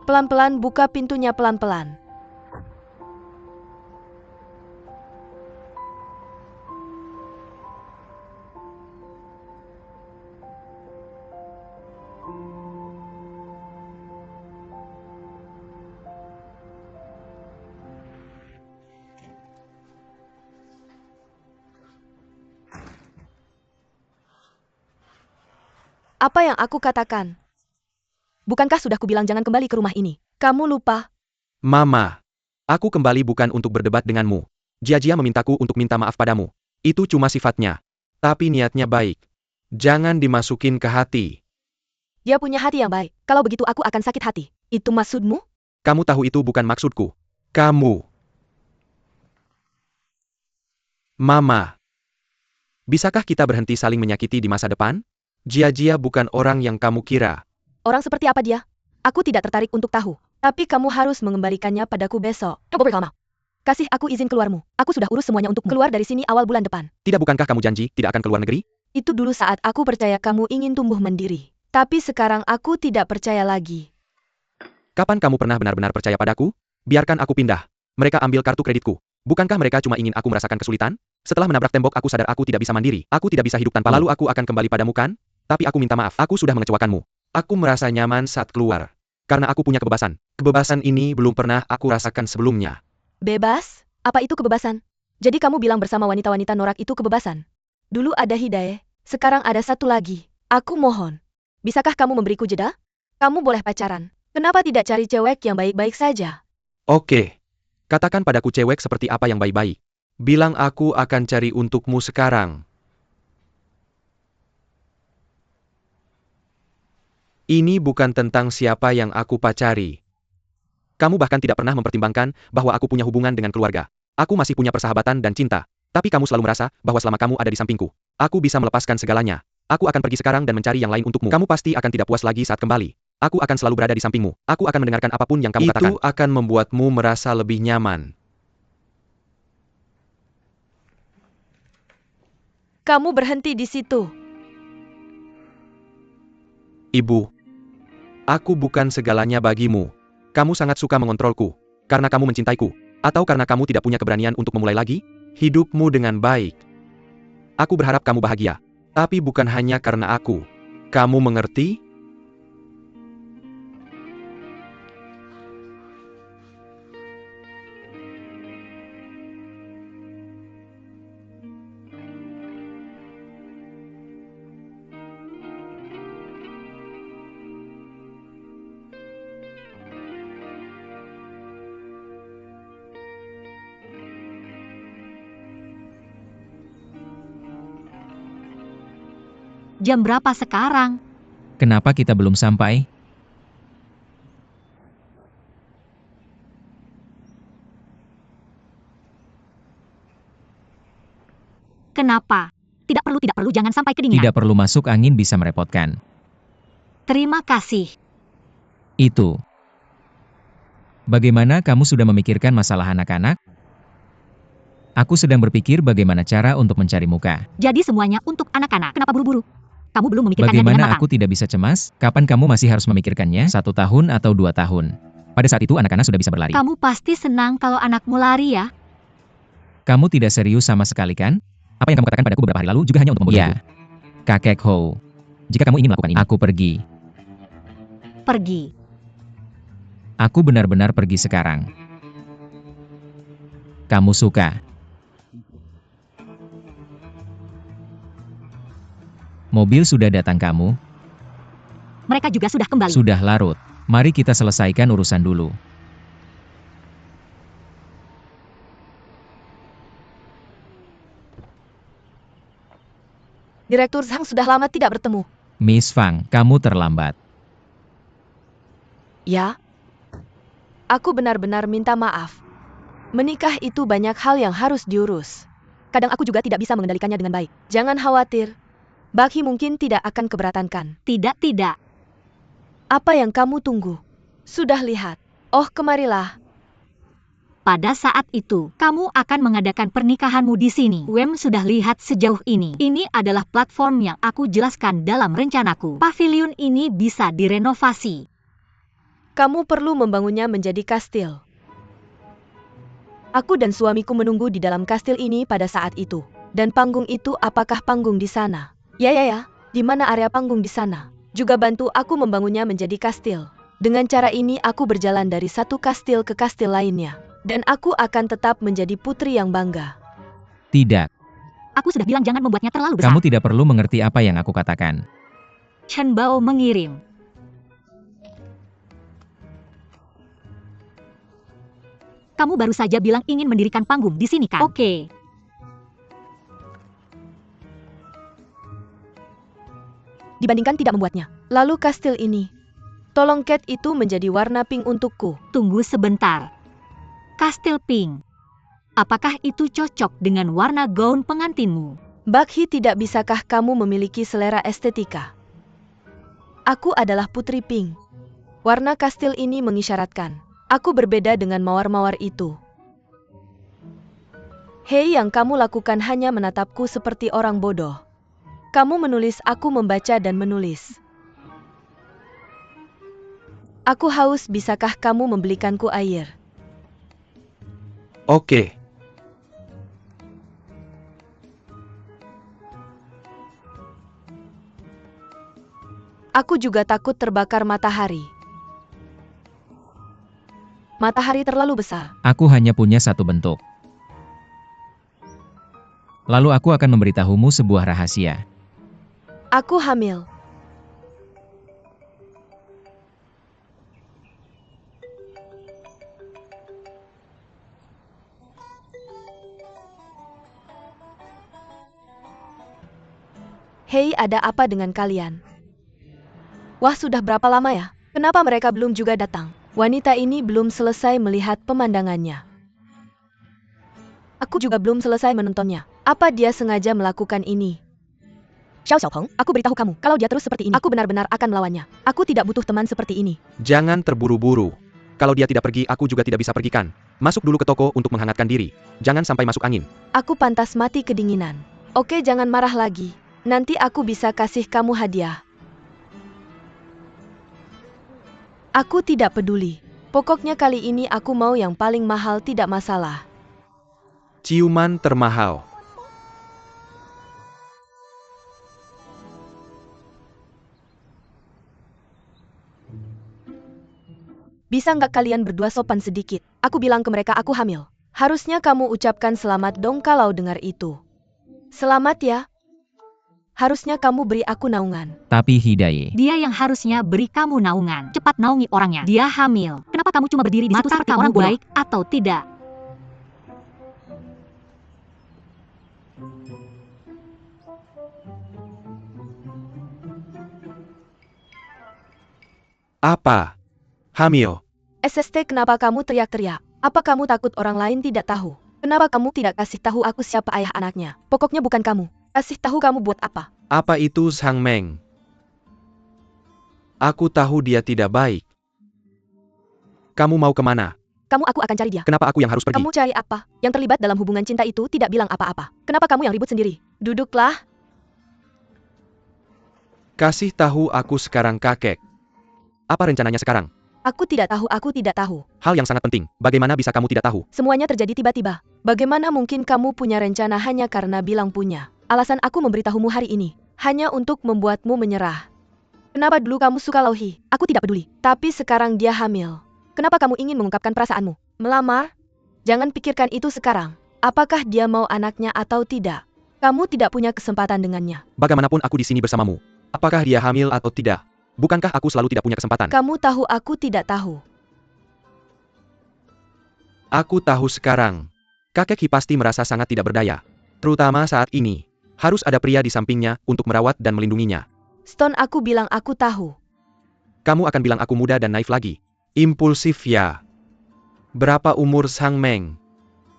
Pelan-pelan buka pintunya pelan-pelan. Apa yang aku katakan? Bukankah sudah kubilang jangan kembali ke rumah ini? Kamu lupa? Mama, aku kembali bukan untuk berdebat denganmu. Jia memintaku untuk minta maaf padamu. Itu cuma sifatnya. Tapi niatnya baik. Jangan dimasukin ke hati. Dia punya hati yang baik. Kalau begitu aku akan sakit hati. Itu maksudmu? Kamu tahu itu bukan maksudku. Kamu. Mama. Bisakah kita berhenti saling menyakiti di masa depan? Jia bukan orang yang kamu kira. Orang seperti apa dia? Aku tidak tertarik untuk tahu. Tapi kamu harus mengembalikannya padaku besok. Lama. Kasih aku izin keluarmu. Aku sudah urus semuanya untukmu. Keluar dari sini awal bulan depan. Tidak, bukankah kamu janji tidak akan keluar negeri? Itu dulu saat aku percaya kamu ingin tumbuh mandiri. Tapi sekarang aku tidak percaya lagi. Kapan kamu pernah benar-benar percaya padaku? Biarkan aku pindah. Mereka ambil kartu kreditku. Bukankah mereka cuma ingin aku merasakan kesulitan? Setelah menabrak tembok aku sadar aku tidak bisa mandiri. Aku tidak bisa hidup tanpa lalu aku akan kembali padamu kan? Tapi aku minta maaf, aku sudah mengecewakanmu. Aku merasa nyaman saat keluar. Karena aku punya kebebasan. Kebebasan ini belum pernah aku rasakan sebelumnya. Bebas? Apa itu kebebasan? Jadi kamu bilang bersama wanita-wanita norak itu kebebasan? Dulu ada Hidayah, sekarang ada satu lagi. Aku mohon. Bisakah kamu memberiku jeda? Kamu boleh pacaran. Kenapa tidak cari cewek yang baik-baik saja? Oke. Katakan padaku cewek seperti apa yang baik-baik. Bilang aku akan cari untukmu sekarang. Ini bukan tentang siapa yang aku pacari. Kamu bahkan tidak pernah mempertimbangkan bahwa aku punya hubungan dengan keluarga. Aku masih punya persahabatan dan cinta. Tapi kamu selalu merasa bahwa selama kamu ada di sampingku, aku bisa melepaskan segalanya. Aku akan pergi sekarang dan mencari yang lain untukmu. Kamu pasti akan tidak puas lagi saat kembali. Aku akan selalu berada di sampingmu. Aku akan mendengarkan apapun yang kamu katakan. Itu akan membuatmu merasa lebih nyaman. Kamu berhenti di situ. Ibu, aku bukan segalanya bagimu. Kamu sangat suka mengontrolku. Karena kamu mencintaiku. Atau karena kamu tidak punya keberanian untuk memulai lagi hidupmu dengan baik. Aku berharap kamu bahagia. Tapi bukan hanya karena aku. Kamu mengerti? Jam berapa sekarang? Kenapa kita belum sampai? Kenapa? Tidak perlu, jangan sampai kedinginan. Tidak perlu masuk angin bisa merepotkan. Terima kasih. Itu. Bagaimana kamu sudah memikirkan masalah anak-anak? Aku sedang berpikir bagaimana cara untuk mencari muka. Jadi semuanya untuk anak-anak. Kenapa buru-buru? Kamu belum memikirkannya dengan Bagaimana matang. aku tidak bisa cemas? Kapan kamu masih harus memikirkannya? 1 tahun atau 2 tahun? Pada saat itu anak-anak sudah bisa berlari. Kamu pasti senang kalau anakmu lari ya? Kamu tidak serius sama sekali kan? Apa yang kamu katakan padaku beberapa hari lalu juga hanya untuk membodohiku. Ya. Kakek Ho. Jika kamu ingin melakukan ini, aku pergi. Pergi. Aku benar-benar pergi sekarang. Kamu suka? Mobil sudah datang kamu? Mereka juga sudah kembali. Sudah larut. Mari kita selesaikan urusan dulu. Direktur Zhang sudah lama tidak bertemu. Miss Fang, kamu terlambat. Ya? Aku benar-benar minta maaf. Menikah itu banyak hal yang harus diurus. Kadang aku juga tidak bisa mengendalikannya dengan baik. Jangan khawatir. Baki mungkin tidak akan keberatan kan? Tidak. Apa yang kamu tunggu? Sudah lihat. Oh, kemarilah. Pada saat itu, kamu akan mengadakan pernikahanmu di sini. Wem sudah lihat sejauh ini. Ini adalah platform yang aku jelaskan dalam rencanaku. Pavilion ini bisa direnovasi. Kamu perlu membangunnya menjadi kastil. Aku dan suamiku menunggu di dalam kastil ini pada saat itu. Dan panggung itu apakah panggung di sana? Ya. Di mana area panggung di sana? Juga bantu aku membangunnya menjadi kastil. Dengan cara ini aku berjalan dari satu kastil ke kastil lainnya. Dan aku akan tetap menjadi putri yang bangga. Tidak. Aku sudah bilang jangan membuatnya terlalu besar. Kamu tidak perlu mengerti apa yang aku katakan. Chen Bao mengirim. Kamu baru saja bilang ingin mendirikan panggung di sini kan? Oke. Dibandingkan tidak membuatnya. Lalu kastil ini. Tolong cat itu menjadi warna pink untukku. Tunggu sebentar. Kastil pink. Apakah itu cocok dengan warna gaun pengantinmu? Bakhi, tidak bisakah kamu memiliki selera estetika? Aku adalah Putri Pink. Warna kastil ini mengisyaratkan. Aku berbeda dengan mawar-mawar itu. Hei, yang kamu lakukan hanya menatapku seperti orang bodoh. Kamu menulis, aku membaca dan menulis. Aku haus, bisakah kamu membelikanku air? Oke. Aku juga takut terbakar matahari. Matahari terlalu besar. Aku hanya punya satu bentuk. Lalu aku akan memberitahumu sebuah rahasia. Aku hamil. Hei, ada apa dengan kalian? Wah, sudah berapa lama ya? Kenapa mereka belum juga datang? Wanita ini belum selesai melihat pemandangannya. Aku juga belum selesai menontonnya. Apa dia sengaja melakukan ini? Xiao Xiaopeng, aku beritahu kamu, kalau dia terus seperti ini, aku benar-benar akan melawannya. Aku tidak butuh teman seperti ini. Jangan terburu-buru. Kalau dia tidak pergi, aku juga tidak bisa pergi kan. Masuk dulu ke toko untuk menghangatkan diri. Jangan sampai masuk angin. Aku pantas mati kedinginan. Oke, jangan marah lagi. Nanti aku bisa kasih kamu hadiah. Aku tidak peduli. Pokoknya kali ini aku mau yang paling mahal, tidak masalah. Ciuman termahal. Bisa nggak kalian berdua sopan sedikit? Aku bilang ke mereka aku hamil. Harusnya kamu ucapkan selamat dong kalau dengar itu. Selamat ya. Harusnya kamu beri aku naungan. Tapi Hidaye, Dia yang harusnya beri kamu naungan. Cepat naungi orangnya. Dia hamil. Kenapa kamu cuma berdiri di situ seperti orang baik atau tidak? Apa? Hamil. SST, kenapa kamu teriak-teriak? Apa kamu takut orang lain tidak tahu? Kenapa kamu tidak kasih tahu aku siapa ayah anaknya? Pokoknya bukan kamu. Kasih tahu kamu buat apa? Apa itu Sang Meng? Aku tahu dia tidak baik. Kamu mau kemana? Aku akan cari dia. Kenapa aku yang harus pergi? Kamu cari apa? Yang terlibat dalam hubungan cinta itu tidak bilang apa-apa. Kenapa kamu yang ribut sendiri? Duduklah. Kasih tahu aku sekarang, kakek. Apa rencananya sekarang? Aku tidak tahu. Hal yang sangat penting, bagaimana bisa kamu tidak tahu? Semuanya terjadi tiba-tiba. Bagaimana mungkin kamu punya rencana hanya karena bilang punya? Alasan aku memberitahumu hari ini, hanya untuk membuatmu menyerah. Kenapa dulu kamu suka Lauhi? Aku tidak peduli. Tapi sekarang dia hamil. Kenapa kamu ingin mengungkapkan perasaanmu? Melamar? Jangan pikirkan itu sekarang. Apakah dia mau anaknya atau tidak? Kamu tidak punya kesempatan dengannya. Bagaimanapun aku di sini bersamamu. Apakah dia hamil atau tidak? Bukankah aku selalu tidak punya kesempatan? Kamu tahu aku tidak tahu. Aku tahu sekarang. Kakek Hi pasti merasa sangat tidak berdaya. Terutama saat ini. Harus ada pria di sampingnya untuk merawat dan melindunginya. Stone, aku bilang aku tahu. Kamu akan bilang aku muda dan naif lagi. Impulsif ya. Berapa umur Sang Meng?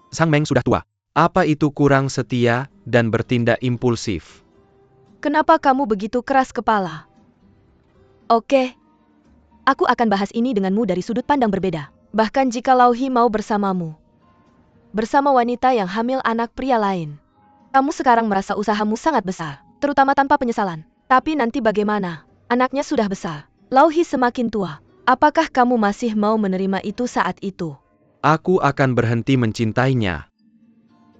Sang Meng sudah tua. Apa itu kurang setia dan bertindak impulsif? Kenapa kamu begitu keras kepala? Oke. Aku akan bahas ini denganmu dari sudut pandang berbeda. Bahkan jika Lauhi mau bersamamu. Bersama wanita yang hamil anak pria lain. Kamu sekarang merasa usahamu sangat besar. Terutama tanpa penyesalan. Tapi nanti bagaimana? Anaknya sudah besar. Lauhi semakin tua. Apakah kamu masih mau menerima itu saat itu? Aku akan berhenti mencintainya.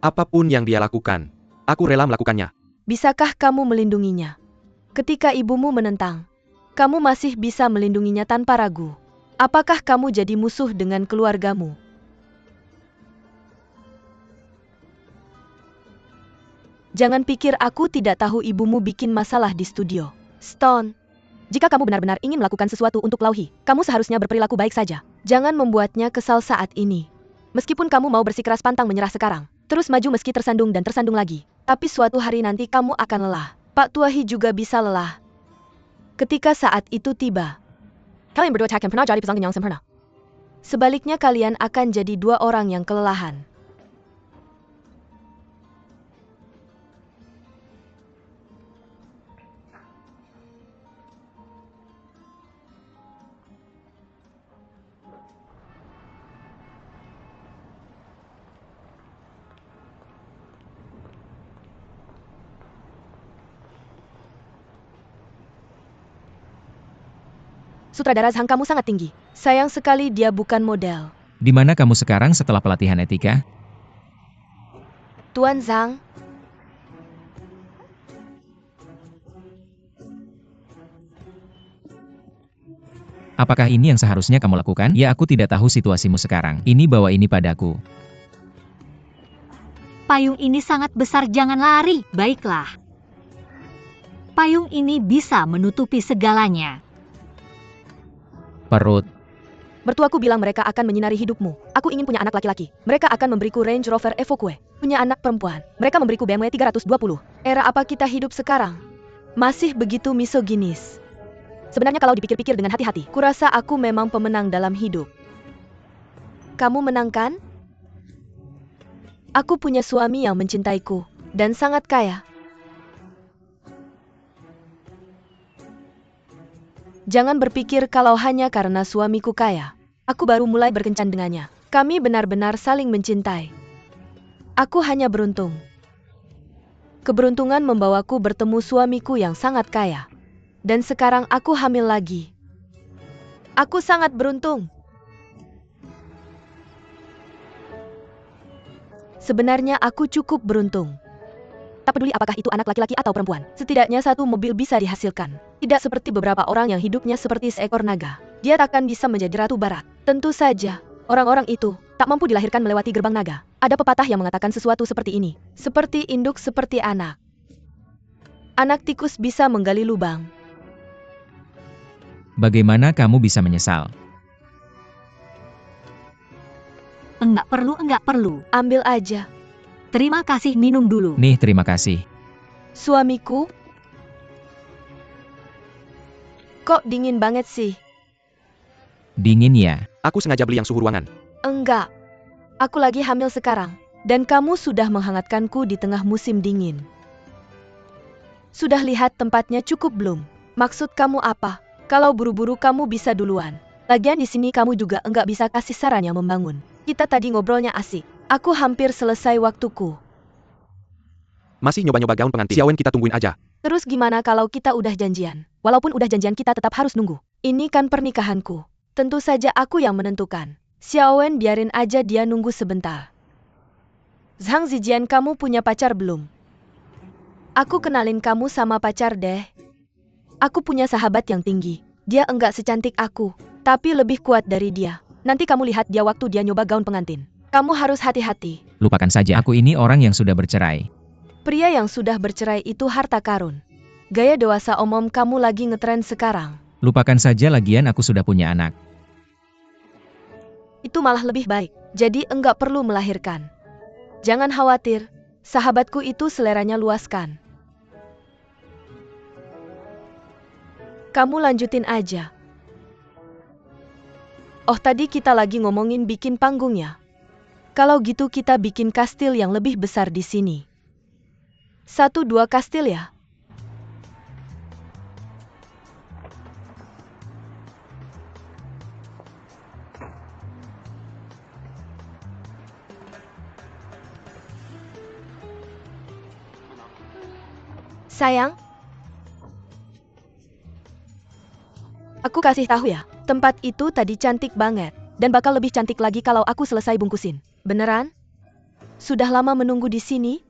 Apapun yang dia lakukan, aku rela melakukannya. Bisakah kamu melindunginya? Ketika ibumu menentang, kamu masih bisa melindunginya tanpa ragu. Apakah kamu jadi musuh dengan keluargamu? Jangan pikir aku tidak tahu ibumu bikin masalah di studio. Stone, jika kamu benar-benar ingin melakukan sesuatu untuk Lauhi, kamu seharusnya berperilaku baik saja. Jangan membuatnya kesal saat ini. Meskipun kamu mau bersikeras pantang menyerah sekarang, terus maju meski tersandung dan tersandung lagi. Tapi suatu hari nanti kamu akan lelah. Pak Tuahi juga bisa lelah. Ketika saat itu tiba. Kalian berdua tak akan pernah jadi pasangan yang sempurna. Sebaliknya kalian akan jadi dua orang yang kelelahan. Sutradara Zhang, kamu sangat tinggi. Sayang sekali dia bukan model. Di mana kamu sekarang setelah pelatihan etika? Tuan Zhang. Apakah ini yang seharusnya kamu lakukan? Ya, aku tidak tahu situasimu sekarang. Ini bawa ini padaku. Payung ini sangat besar, jangan lari. Baiklah. Payung ini bisa menutupi segalanya. Perut. Mertuaku bilang mereka akan menyinari hidupmu. Aku ingin punya anak laki-laki. Mereka akan memberiku Range Rover Evoque. Punya anak perempuan. Mereka memberiku BMW 320. Era apa kita hidup sekarang? Masih begitu misoginis. Sebenarnya kalau dipikir-pikir dengan hati-hati, kurasa aku memang pemenang dalam hidup. Kamu menang kan? Aku punya suami yang mencintaiku dan sangat kaya. Jangan berpikir kalau hanya karena suamiku kaya. Aku baru mulai berkencan dengannya. Kami benar-benar saling mencintai. Aku hanya beruntung. Keberuntungan membawaku bertemu suamiku yang sangat kaya. Dan sekarang aku hamil lagi. Aku sangat beruntung. Sebenarnya aku cukup beruntung. Tak peduli apakah itu anak laki-laki atau perempuan, setidaknya satu mobil bisa dihasilkan. Tidak seperti beberapa orang yang hidupnya seperti seekor naga. Dia takkan bisa menjadi ratu barat. Tentu saja, orang-orang itu tak mampu dilahirkan melewati gerbang naga. Ada pepatah yang mengatakan sesuatu seperti ini. Seperti induk seperti anak. Anak tikus bisa menggali lubang. Bagaimana kamu bisa menyesal? Enggak perlu. Ambil aja. Terima kasih, minum dulu. Nih, terima kasih. Suamiku? Kok dingin banget sih? Dingin ya? Aku sengaja beli yang suhu ruangan. Enggak. Aku lagi hamil sekarang. Dan kamu sudah menghangatkanku di tengah musim dingin. Sudah lihat tempatnya cukup belum? Maksud kamu apa? Kalau buru-buru kamu bisa duluan. Lagian di sini kamu juga enggak bisa kasih saran yang membangun. Kita tadi ngobrolnya asik. Aku hampir selesai waktuku. Masih nyoba-nyoba gaun pengantin. Xiaowen, kita tungguin aja. Terus gimana kalau kita udah janjian? Walaupun udah janjian kita tetap harus nunggu. Ini kan pernikahanku. Tentu saja aku yang menentukan. Xiaowen, biarin aja dia nunggu sebentar. Zhang Zijian, kamu punya pacar belum? Aku kenalin kamu sama pacar deh. Aku punya sahabat yang tinggi. Dia enggak secantik aku, tapi lebih kuat dari dia. Nanti kamu lihat dia waktu dia nyoba gaun pengantin. Kamu harus hati-hati. Lupakan saja, aku ini orang yang sudah bercerai. Pria yang sudah bercerai itu harta karun. Gaya dewasa omom kamu lagi ngetren sekarang. Lupakan saja, lagian aku sudah punya anak. Itu malah lebih baik. Jadi enggak perlu melahirkan. Jangan khawatir. Sahabatku itu seleranya luas kan. Kamu lanjutin aja. Oh, tadi kita lagi ngomongin bikin panggung ya. Kalau gitu kita bikin kastil yang lebih besar di sini. 1-2 kastil ya. Sayang, aku kasih tahu ya, tempat itu tadi cantik banget. Dan bakal lebih cantik lagi kalau aku selesai bungkusin. Beneran? Sudah lama menunggu di sini?